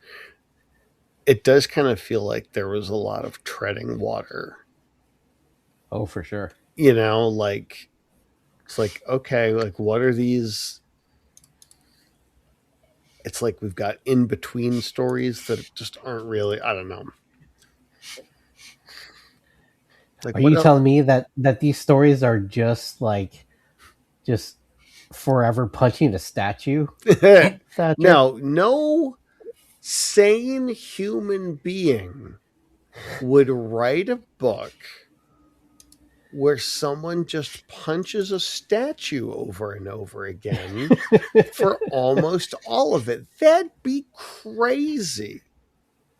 it does kind of feel like there was a lot of treading water. Oh, for sure. Like, it's like, okay, like what are these? It's like we've got in between stories that just aren't really, I don't know. Like, Are you telling me that these stories are just forever punching a statue? Now, no sane human being would write a book where someone just punches a statue over and over again for almost all of it. That'd be crazy.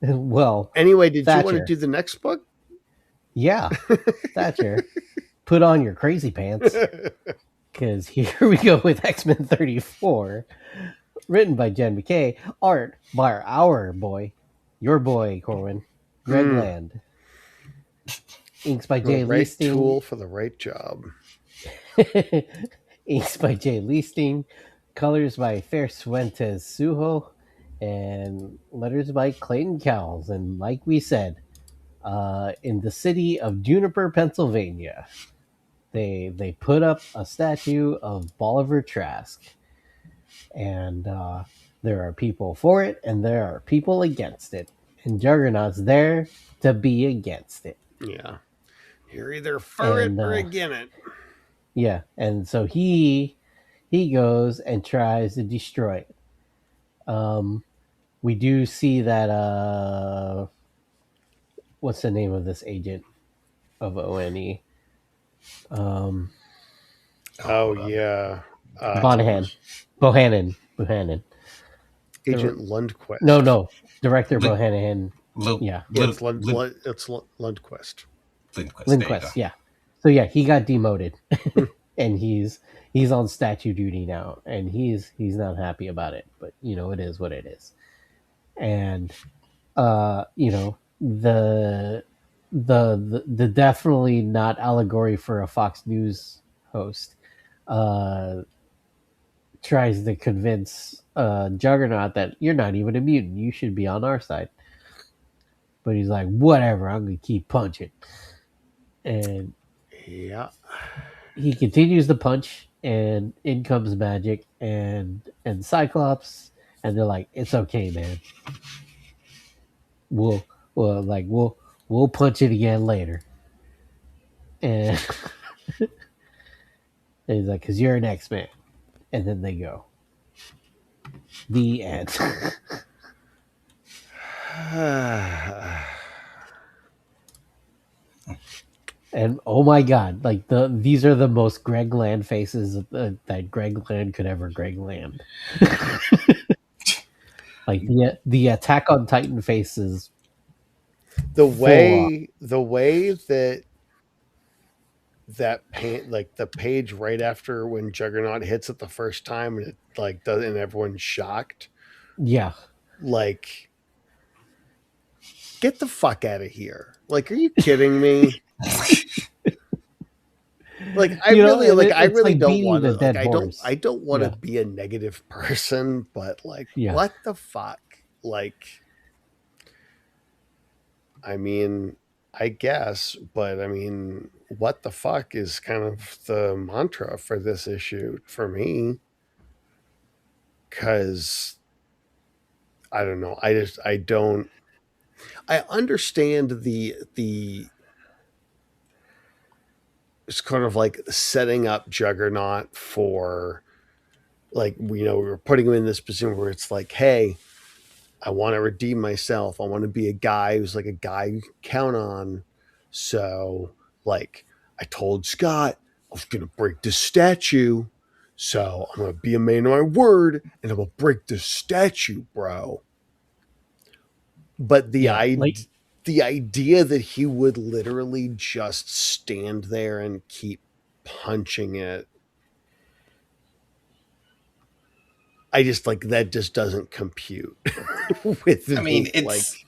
Well, anyway, did Thatcher. You want to do the next book? Yeah, Thatcher. Put on your crazy pants. Because here we go with X-Men 34, written by Jen McKay, art by our boy, your boy, Corwin, Greg Land. Inks by Jay right Leasting. Tool for the right job. Inks by Jay Leasting. Colors by Fer Fuentes Sujo. And letters by Clayton Cowles. And like we said, in the city of Juniper, Pennsylvania, they put up a statue of Bolivar Trask. And there are people for it, and there are people against it. And Juggernaut's there to be against it. Yeah. You're either for it or against it. Yeah, and so he goes and tries to destroy it. We do see that what's the name of this agent of ONE? Oh yeah. Bohannon. Agent Lundquist. No. Director Bohannon. Yeah. It's Lundquist. Lindquist, yeah. So yeah, he got demoted. And he's on statue duty now, and he's not happy about it, but it is what it is. And the definitely not allegory for a Fox News host tries to convince Juggernaut that you're not even a mutant, you should be on our side. But he's like, whatever, I'm gonna keep punching. And yeah, he continues to punch, and in comes Magic and Cyclops, and they're like, "It's okay, man. We'll punch it again later." And, and he's like, "Cause you're an X-Man," and then they go. The end. And oh my god, like these are the most Greg Land faces that Greg Land could ever Greg Land. Like the Attack on Titan faces. The way that paint, like the page right after when Juggernaut hits it the first time, and it like does, and everyone's shocked. Yeah. Like, get the fuck out of here! Like, are you kidding me? Like, I really don't want to. Like, I don't want to be a negative person, but like, what the fuck? Like, I mean, I guess, but I mean, what the fuck is kind of the mantra for this issue for me? Because I don't know. I understand the it's kind of like setting up Juggernaut for, like, we're putting him in this position where it's like, hey, I want to redeem myself. I want to be a guy who's like a guy you can count on. So, like, I told Scott I was going to break this statue. So I'm going to be a man of my word, and I'm going to break this statue, bro. But the idea that he would literally just stand there and keep punching it, I just, like, that just doesn't compute with me. I mean, it's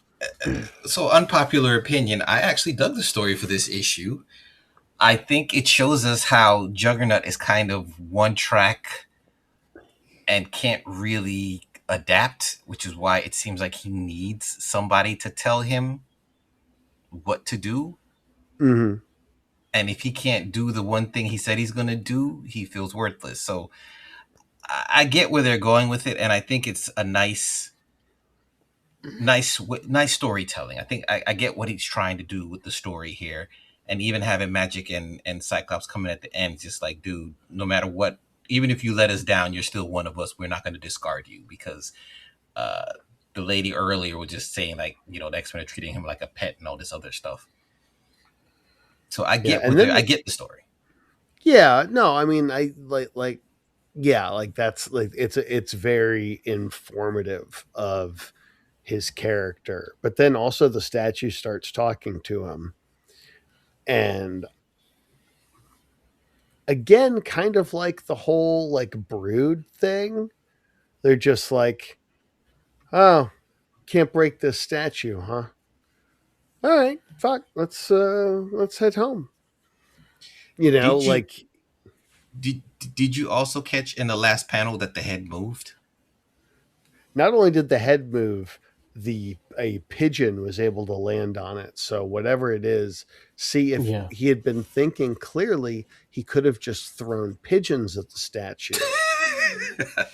so unpopular opinion. I actually dug the story for this issue. I think it shows us how Juggernaut is kind of one track and can't really adapt, which is why it seems like he needs somebody to tell him what to do. Mm-hmm. And if he can't do the one thing he said he's going to do, he feels worthless. So I get where they're going with it, and I think it's a nice storytelling. I think I get what he's trying to do with the story here, and even having Magic and Cyclops coming at the end, just like, dude, no matter what, even if you let us down, you're still one of us. We're not going to discard you, because the lady earlier was just saying, like, the X-Men are treating him like a pet and all this other stuff. So I get I get the story. Yeah, no, I mean, I like yeah, like, that's like, it's very informative of his character. But then also the statue starts talking to him, and again, kind of like the whole, like, Brood thing. They're just like, oh, can't break this statue, huh? All right, fuck, let's head home. Did you also catch in the last panel that the head moved? Not only did the head move, a pigeon was able to land on it. So whatever it is, see, if he had been thinking clearly, he could have just thrown pigeons at the statue.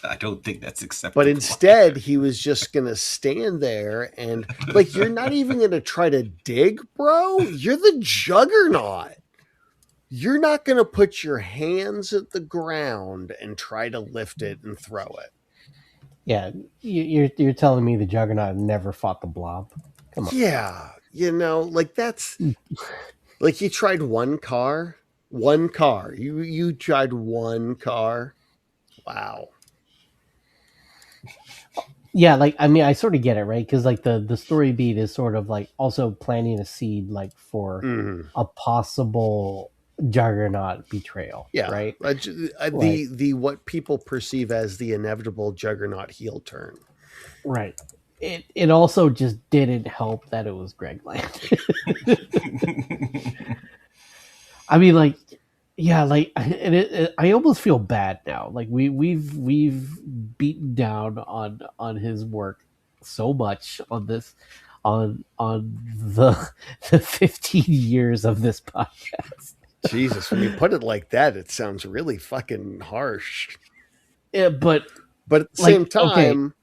I don't think that's acceptable. But instead, he was just going to stand there and, like, you're not even going to try to dig, bro. You're the Juggernaut. You're not going to put your hands at the ground and try to lift it and throw it. Yeah, you're telling me the Juggernaut never fought the Blob? Come on. Yeah, like, that's like, you tried one car. You tried one car. Wow. Yeah, like I mean, I sort of get it, right? Because like the story beat is sort of like also planting a seed, like for Mhm. a possible Juggernaut betrayal, Yeah, right? the what people perceive as the inevitable Juggernaut heel turn. Right. It also just didn't help that it was Greg Land. I mean, like, yeah, like, and I almost feel bad now. Like we've beaten down on his work so much on this, on the 15 years of this podcast. Jesus, when you put it like that, it sounds really fucking harsh. Yeah, but But at the same like, okay, time,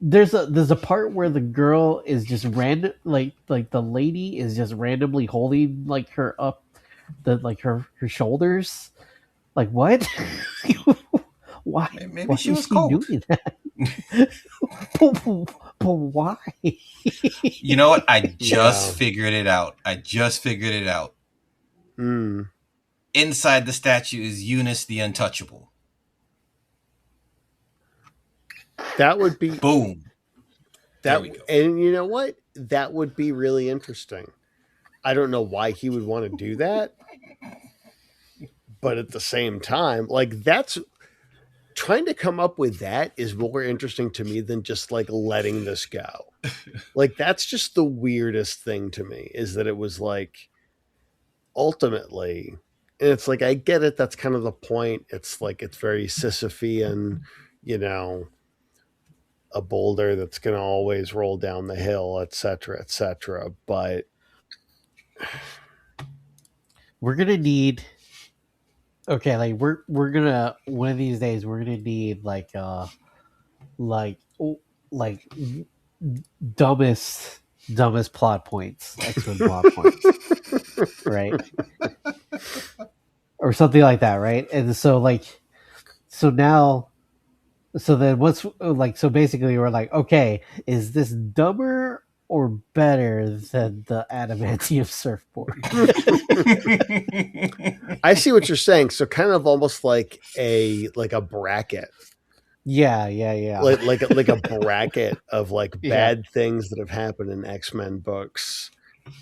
there's a part where the girl is just random, like the lady is just randomly holding like her up, the like her shoulders. Like what? Why? Maybe Why she is was she cold. doing that? but why? You know what? I just Yeah. figured it out. mm, Inside the statue is Eunice the Untouchable. that would be Boom. There that. we go. And you know what? That would be really interesting. I don't know why he would want to do that, but at the same time, like that's trying to come up with that is more interesting to me than just like letting this go. Like that's just the weirdest thing to me is that it was like ultimately, and it's like I get it, that's kind of the point. It's like it's very Sisyphean, you know, a boulder that's going to always roll down the hill, etc., etc. But We're gonna need. Okay, like we're gonna one of these days we're gonna need like oh, like dumbest plot points, X-Men plot points, right? Or something like that, right? And so like so now so then what's like so basically we're like, okay, is this dumber or better than the adamantium surfboard? I see what you're saying. So kind of almost like a bracket, Yeah. like a bracket of like Yeah. bad things that have happened in X-Men books.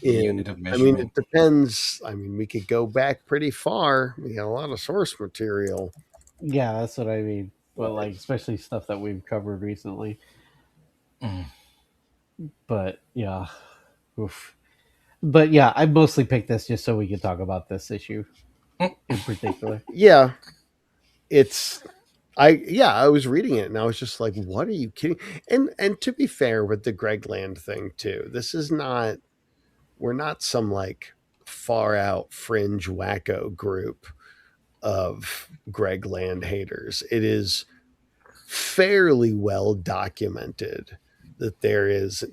Unit of I mean, measurement. it depends. I mean, we could go back pretty far. We got a lot of source material. Yeah, that's what I mean. But like especially stuff that we've covered recently. Mm. But yeah. Oof. But yeah, I mostly picked this just so we could talk about this issue in particular. Yeah, it's I was reading it and I was just like, what are you kidding? And to be fair with the Greg Land thing too, this is not we're not some like far out fringe wacko group of Greg Land haters. It is fairly well documented that there is a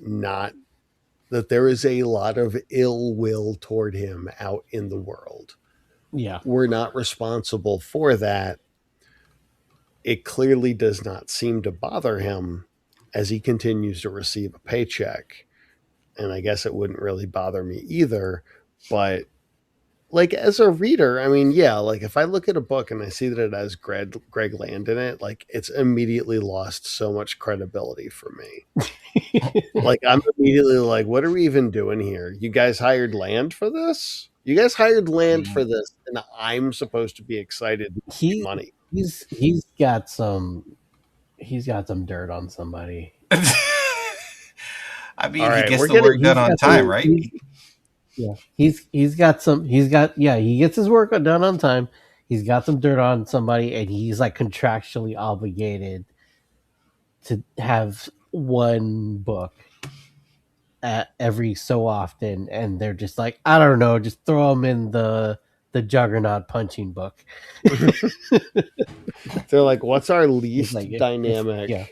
lot of ill will toward him out in the world. Yeah. We're not responsible for that. It clearly does not seem to bother him as he continues to receive a paycheck. And I guess it wouldn't really bother me either. But like as a reader, I mean, yeah, like if I look at a book and I see that it has Greg Land in it, like it's immediately lost so much credibility for me. Like I'm immediately like, what are we even doing here? You guys hired Land for this? You guys hired Land for this, and I'm supposed to be excited and pay money. He's got some dirt on somebody. I mean, All he right, gets we're the work getting done on time, right? He gets his work done on time. He's got some dirt on somebody, and he's like contractually obligated to have one book at every so often, and they're just like, I don't know, just throw him in the Juggernaut punching book. They're like, what's our least like, dynamic, yeah.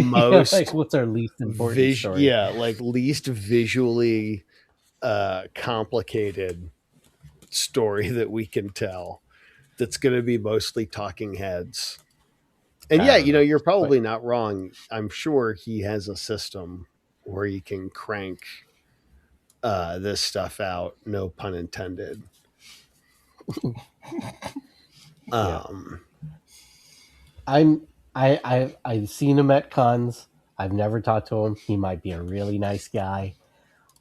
most like what's our least important story? yeah, like least visually complicated story that we can tell that's going to be mostly talking heads. And yeah, you know, you're probably not wrong. I'm sure he has a system where he can crank this stuff out, no pun intended. I've seen him at cons. I've never talked to him. He might be a really nice guy.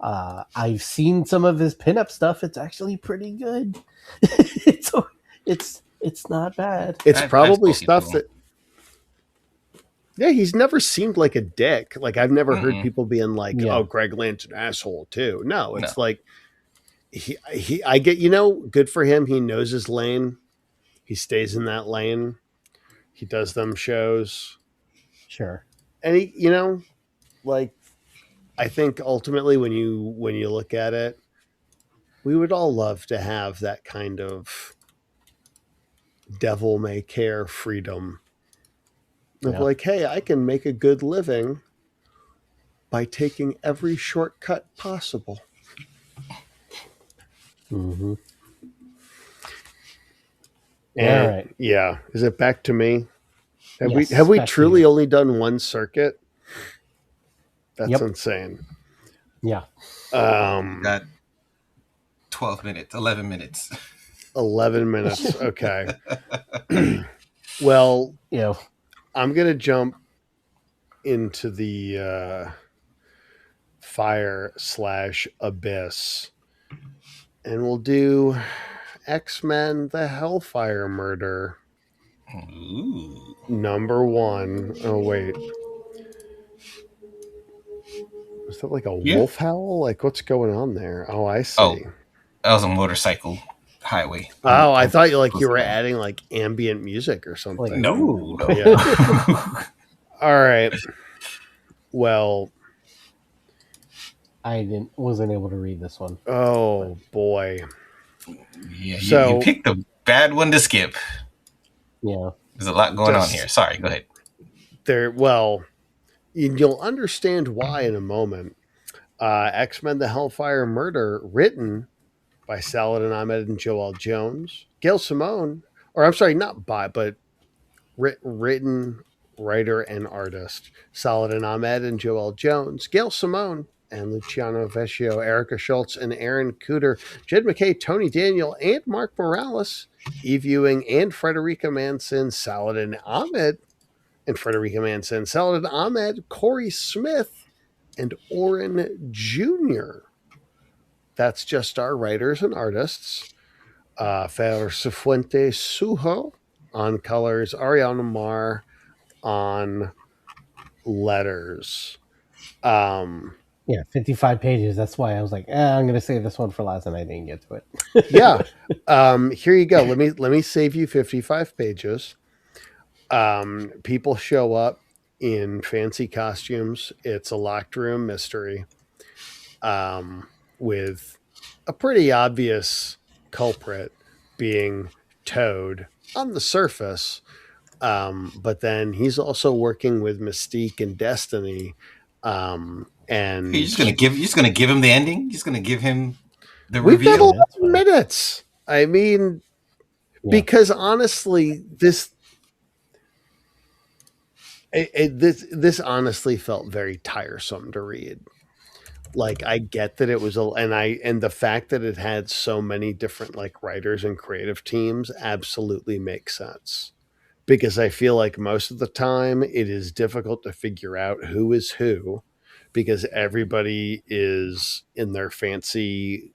I've seen some of his pinup stuff. It's actually pretty good. it's it's not bad. It's I've probably spoken to stuff him. that. Yeah, he's never seemed like a dick. Like I've never heard people being like, Yeah. "Oh, Greg Land's an asshole too." No, it's No. like I get, good for him. He knows his lane. He stays in that lane. He does them shows, Sure. and he, like I think ultimately when you look at it, we would all love to have that kind of devil may care freedom of Yeah. like, hey, I can make a good living by taking every shortcut possible. Mm-hmm. And, All right. yeah, is it back to me? Yes, Have we back to truly you. only done one circuit? That's Yep. insane. Yeah. Got 12 minutes, 11 minutes. 11 minutes. Okay. Well, Yeah. I'm gonna jump into the fire/abyss, and we'll do X-Men: The Hellfire Murder. Ooh. Number 1. Oh wait, is that like a wolf howl? Like what's going on there? Oh, I see. Oh, that was a motorcycle highway. Oh, I thought you were adding like ambient music or something. Like, No, ooh. no. Yeah. All right. Well, I wasn't able to read this one. oh boy. Yeah, So- you picked a bad one to skip. Yeah. There's a lot going on Just- here. Sorry, go ahead. You'll understand why in a moment. X-Men: The Hellfire Murder, written by Saladin Ahmed and Joel Jones, Gail Simone, or I'm sorry, not by, but written, writer, and artist Saladin Ahmed and Joel Jones, Gail Simone and Luciano Vecchio, Erica Schultz and Aaron Cooter, Jed McKay, Tony Daniel, and Mark Morales, Eve Ewing and Frederica Manson, Saladin Ahmed and Frederica Manson, Saladin Ahmed, Corey Smith, and Oren Jr. That's just our writers and artists. Fer Cifuentes Suho on colors, Ariana Mar on letters. Yeah, 55 pages. That's why I was like, I'm going to save this one for last, and I didn't get to it. Yeah. Here you go. Let me save you 55 pages. People show up in fancy costumes. It's a locked room mystery. With a pretty obvious culprit being Toad on the surface. But then he's also working with Mystique and Destiny. And You're just gonna give him the ending. You're just gonna give him the we've got reveal. 11 minutes. I mean, Yeah. because honestly, this honestly felt very tiresome to read. Like I get that it was and the fact that it had so many different like writers and creative teams absolutely makes sense. Because I feel like most of the time it is difficult to figure out who is who because everybody is in their fancy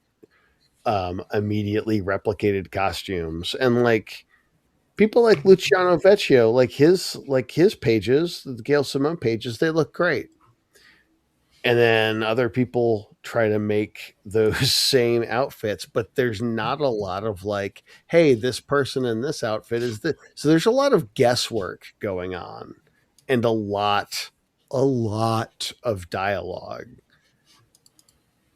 immediately replicated costumes. And like people like Luciano Vecchio, like his pages, the Gail Simone pages, they look great. And then other people try to make those same outfits, but there's not a lot of like, hey, this person in this outfit is this. So there's a lot of guesswork going on and a lot of dialogue.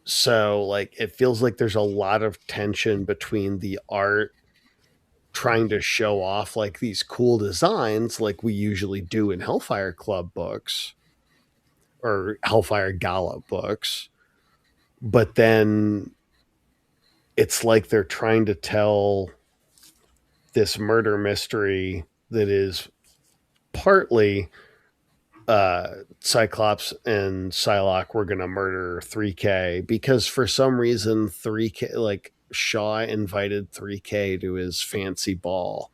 So like it feels like there's a lot of tension between the art trying to show off like these cool designs like we usually do in Hellfire Club books or Hellfire Gala books, but then it's like they're trying to tell this murder mystery that is partly Cyclops and Psylocke were going to murder 3K because for some reason 3K, like Shaw invited 3K to his fancy ball,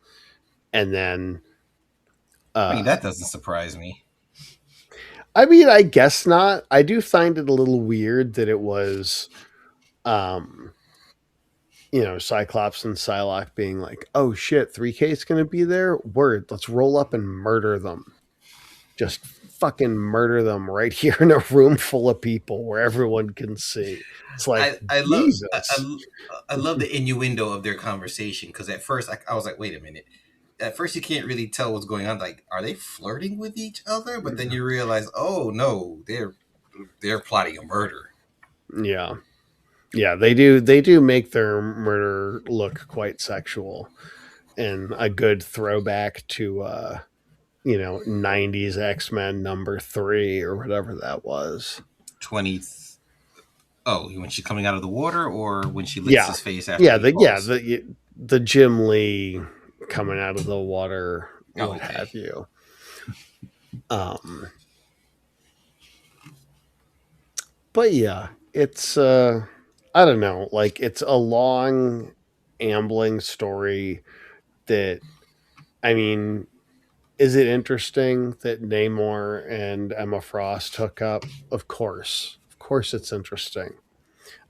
and then I mean, that doesn't surprise me. I mean, I guess not. I do find it a little weird that it was, um, Cyclops and Psylocke being like, "Oh shit, 3K is going to be there. Word, let's roll up and murder them. Just fucking murder them right here in a room full of people where everyone can see." It's like I love Jesus. I love the innuendo of their conversation because at first I was like, wait a minute. At first you can't really tell what's going on. Like, are they flirting with each other? But then you realize, oh no, they're plotting a murder. Yeah. Yeah, they do make their murder look quite sexual and a good throwback to 90s X-Men #3 or whatever that was. 20. Oh, when she's coming out of the water, or when she licks Yeah. his face after Yeah, he falls. the Jim Lee coming out of the water, what Okay. have you. But yeah, it's I don't know, like it's a long ambling story that, I mean, is it interesting that Namor and Emma Frost hook up? Of course. Of course it's interesting.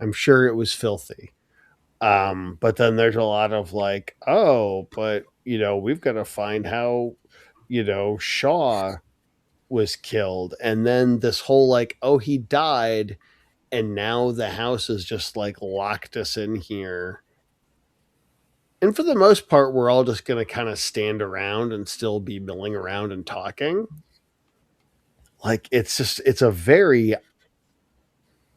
I'm sure it was filthy. But then there's a lot of like, oh, but we've got to find how, Shaw was killed. And then this whole like, oh, he died, and now the house is just like locked us in here. And for the most part, we're all just going to kind of stand around and still be milling around and talking. Like, it's a very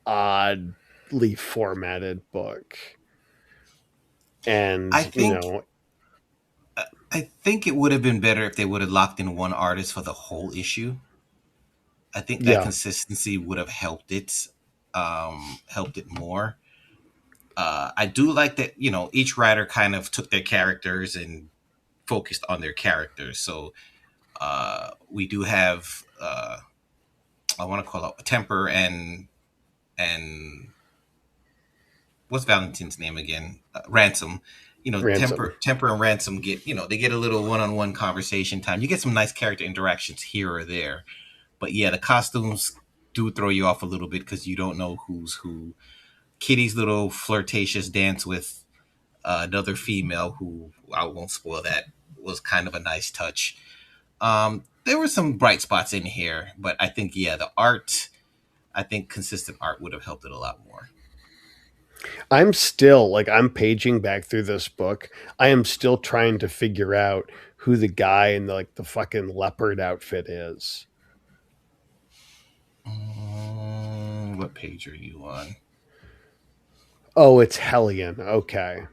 oddly formatted book. And, I think it would have been better if they would have locked in one artist for the whole issue. I think that yeah. consistency would have helped it more. I do like that, each writer kind of took their characters and focused on their characters. So we do have, I want to call it Temper and what's Valentine's name again? Ransom. Ransom. Temper and Ransom get, they get a little one-on-one conversation time. You get some nice character interactions here or there. But yeah, the costumes do throw you off a little bit because you don't know who's who. Kitty's little flirtatious dance with another female, who I won't spoil that, was kind of a nice touch. There were some bright spots in here, but I think, the art, I think consistent art would have helped it a lot more. I'm still like, I'm paging back through this book. I am still trying to figure out who the guy in the fucking leopard outfit is. What page are you on? Oh, it's Hellion. Okay.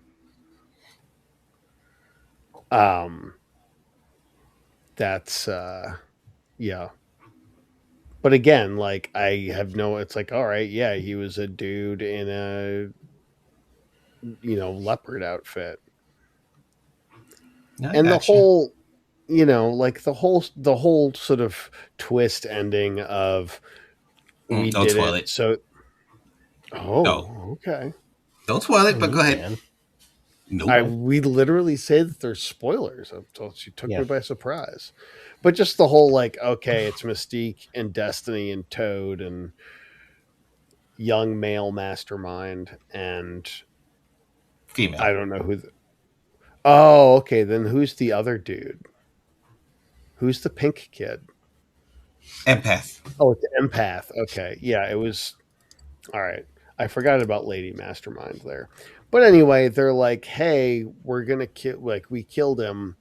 That's yeah. But again, like, I have it's like, all right, yeah, he was a dude in a leopard outfit. No, And the gotcha. whole, like the whole sort of twist ending of we Don't did spoil it. it. So No. okay. Don't spoil it, but You go ahead. can. No. We literally say that there's spoilers. She took Yeah. me by surprise. But just the whole like, okay, it's Mystique and Destiny and Toad and young male mastermind and Female. I don't know who. Oh, okay. Then who's the other dude? Who's the pink kid? Empath. Oh, it's Empath. Okay, yeah, it was. All right, I forgot about Lady Mastermind there. But anyway, they're like, "Hey, we're gonna kill. Like, we killed him,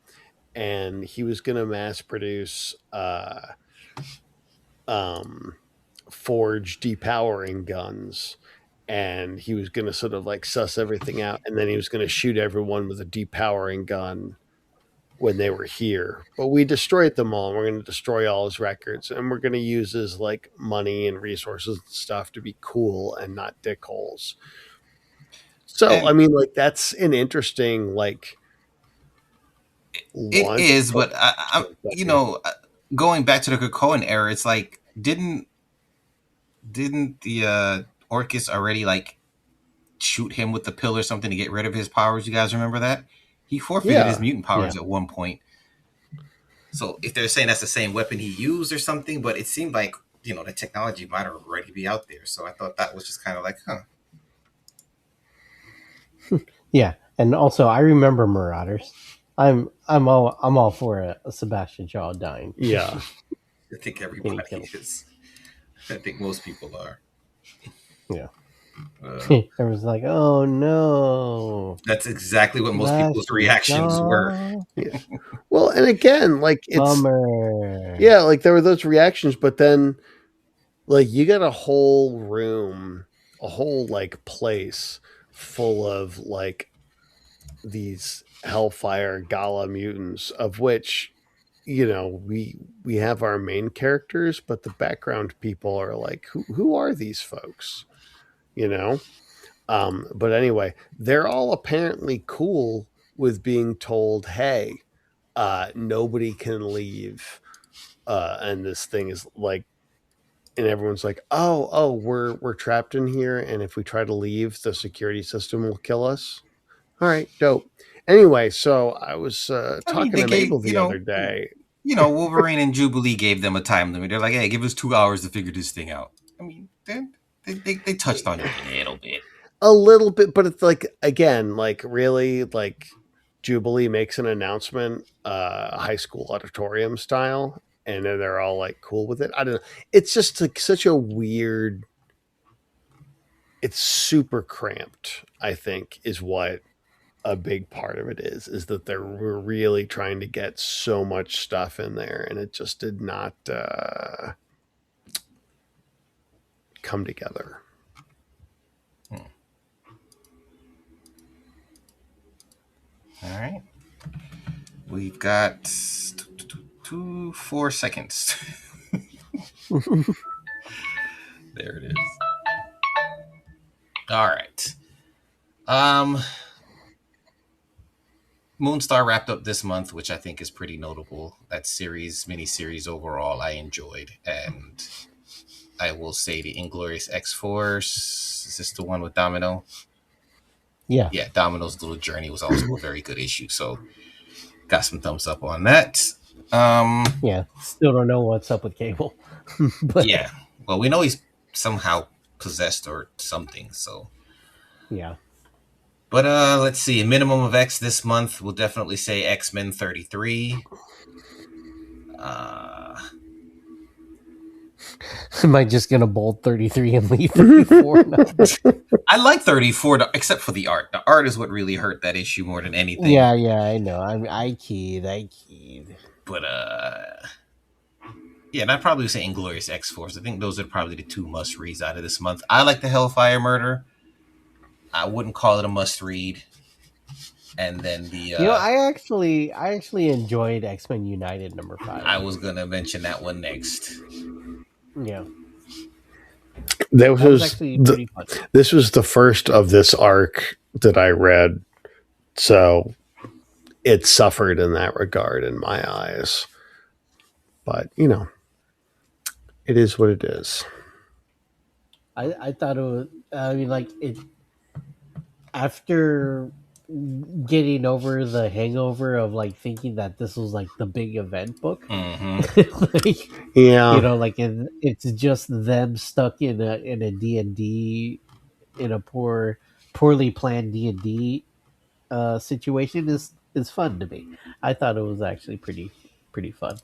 and he was gonna mass produce forge depowering guns." And he was going to sort of like suss everything out, and then he was going to shoot everyone with a depowering gun when they were here. But we destroyed them all, and we're going to destroy all his records, and we're going to use his like money and resources and stuff to be cool and not dickholes. So I mean, like, that's an interesting like. It is, but I going back to the Krakoan era, it's like didn't the Orcus already like shoot him with the pill or something to get rid of his powers? You guys remember that? He forfeited his mutant powers at one point. So if they're saying that's the same weapon he used or something, but it seemed like the technology might already be out there. So I thought that was just kind of like, huh. Yeah, and also I remember Marauders. I'm all for a Sebastian Shaw dying. Yeah. I think Getting everybody killed. is. I think most people are. Yeah. Uh, Everyone's like, oh no. that's exactly what most people's Sebastian reactions were. Shaw. Yeah. Well, and again, like it's Bummer. yeah, like there were those reactions, but then like you got a whole room, a whole like place full of like these Hellfire Gala mutants, of which we have our main characters, but the background people are like, who are these folks? But anyway, they're all apparently cool with being told, hey, nobody can leave, and this thing is like, and everyone's like, oh, we're trapped in here, and if we try to leave, the security system will kill us. All right, dope. Anyway, so I was talking they to gave, Mabel the other day. Wolverine and Jubilee gave them a time limit. They're like, hey, give us 2 hours to figure this thing out. I mean, they touched on it a little bit. A little bit, but it's like, again, like really, like Jubilee makes an announcement, high school auditorium style, and then they're all like cool with it. I don't know. It's just like such a weird. It's super cramped, I think, is what a big part of it is that they're really trying to get so much stuff in there, and it just did not come together. All right. We've got 4 seconds. There it is. All right. Moonstar wrapped up this month, which I think is pretty notable. That miniseries overall, I enjoyed. And I will say the Inglorious X-Force. Is this the one with Domino? Yeah. Yeah, Domino's little journey was also a very good issue. So got some thumbs up on that. Yeah. Still don't know what's up with Cable. But yeah. Well, we know he's somehow possessed or something, so. Yeah. But let's see. Minimum of X this month, we'll definitely say X-Men 33. Am I just gonna bold 33 and leave 34? No. I like 34, except for the art. The art is what really hurt that issue more than anything. Yeah, I know. I keyed. But yeah, and I'd probably say Inglorious X-Force. I think those are probably the 2 must-reads out of this month. I like the Hellfire Murder. I wouldn't call it a must-read. And then the I actually enjoyed X-Men United number 5. I was gonna mention that one next. Yeah. That was actually pretty fun. This was the first of this arc that I read, so it suffered in that regard in my eyes. But it is what it is. I thought it was. I mean, like it. After getting over the hangover of like thinking that this was like the big event book, like, Yeah, like it's just them stuck in a D&D, in a poorly planned D&D situation is fun to me. I thought it was actually pretty fun.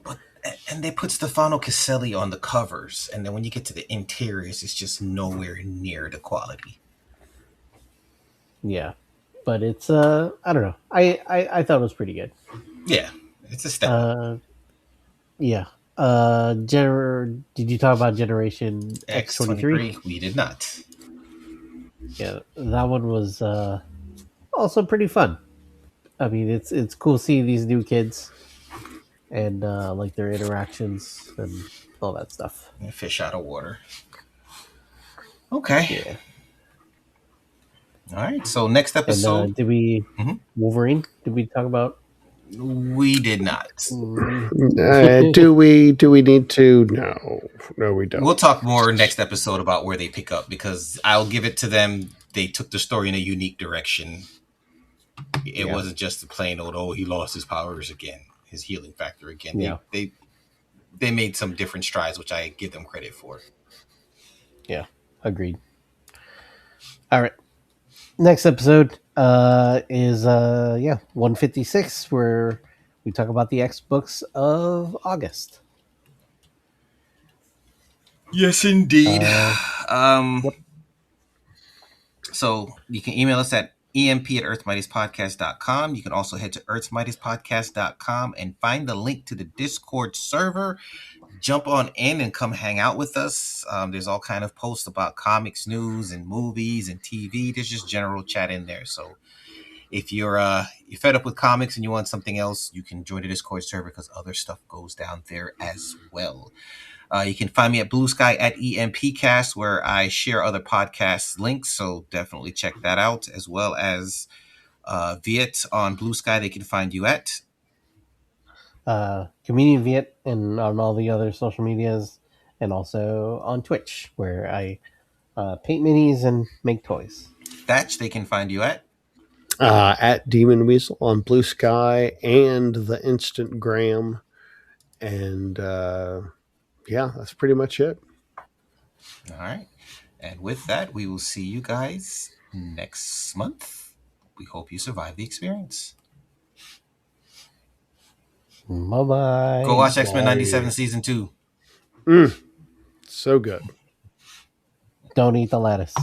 And they put Stefano Caselli on the covers, and then when you get to the interiors, it's just nowhere near the quality. Yeah, but it's I don't know. I thought it was pretty good. Yeah, it's a step. Yeah. Did you talk about Generation X-23? We did not. Yeah, that one was also pretty fun. I mean, it's cool seeing these new kids and like their interactions and all that stuff. Fish out of water. Okay. Yeah. All right. So next episode, and, did we Wolverine? Did we talk about? We did not. Do we need to? No, we don't. We'll talk more next episode about where they pick up, because I'll give it to them. They took the story in a unique direction. It wasn't just a plain old, he lost his powers again, his healing factor again. Yeah. they made some different strides, which I give them credit for. Yeah, agreed. All right. Next episode is 156, where we talk about the X books of August. Yes, indeed. Yep. So you can email us at emp@earthmightiespodcast.com. You can also head to earthmightiespodcast.com and find the link to the Discord server. Jump on in and come hang out with us. There's all kind of posts about comics, news, and movies and TV. There's just general chat in there. So if you're fed up with comics and you want something else, you can join the Discord server because other stuff goes down there as well. You can find me at Blue Sky at EMPcast, where I share other podcast links. So definitely check that out, as well as Viet on Blue Sky. They can find you at Comedian Viet and on all the other social medias, and also on Twitch, where I paint minis and make toys. Thatch. They can find you at Demon Weasel on Blue Sky and the Instagram. And yeah, that's pretty much it. All right. And with that, we will see you guys next month. We hope you survive the experience. Bye-bye. Go watch X-Men 97 Season 2. So good. Don't eat the lettuce.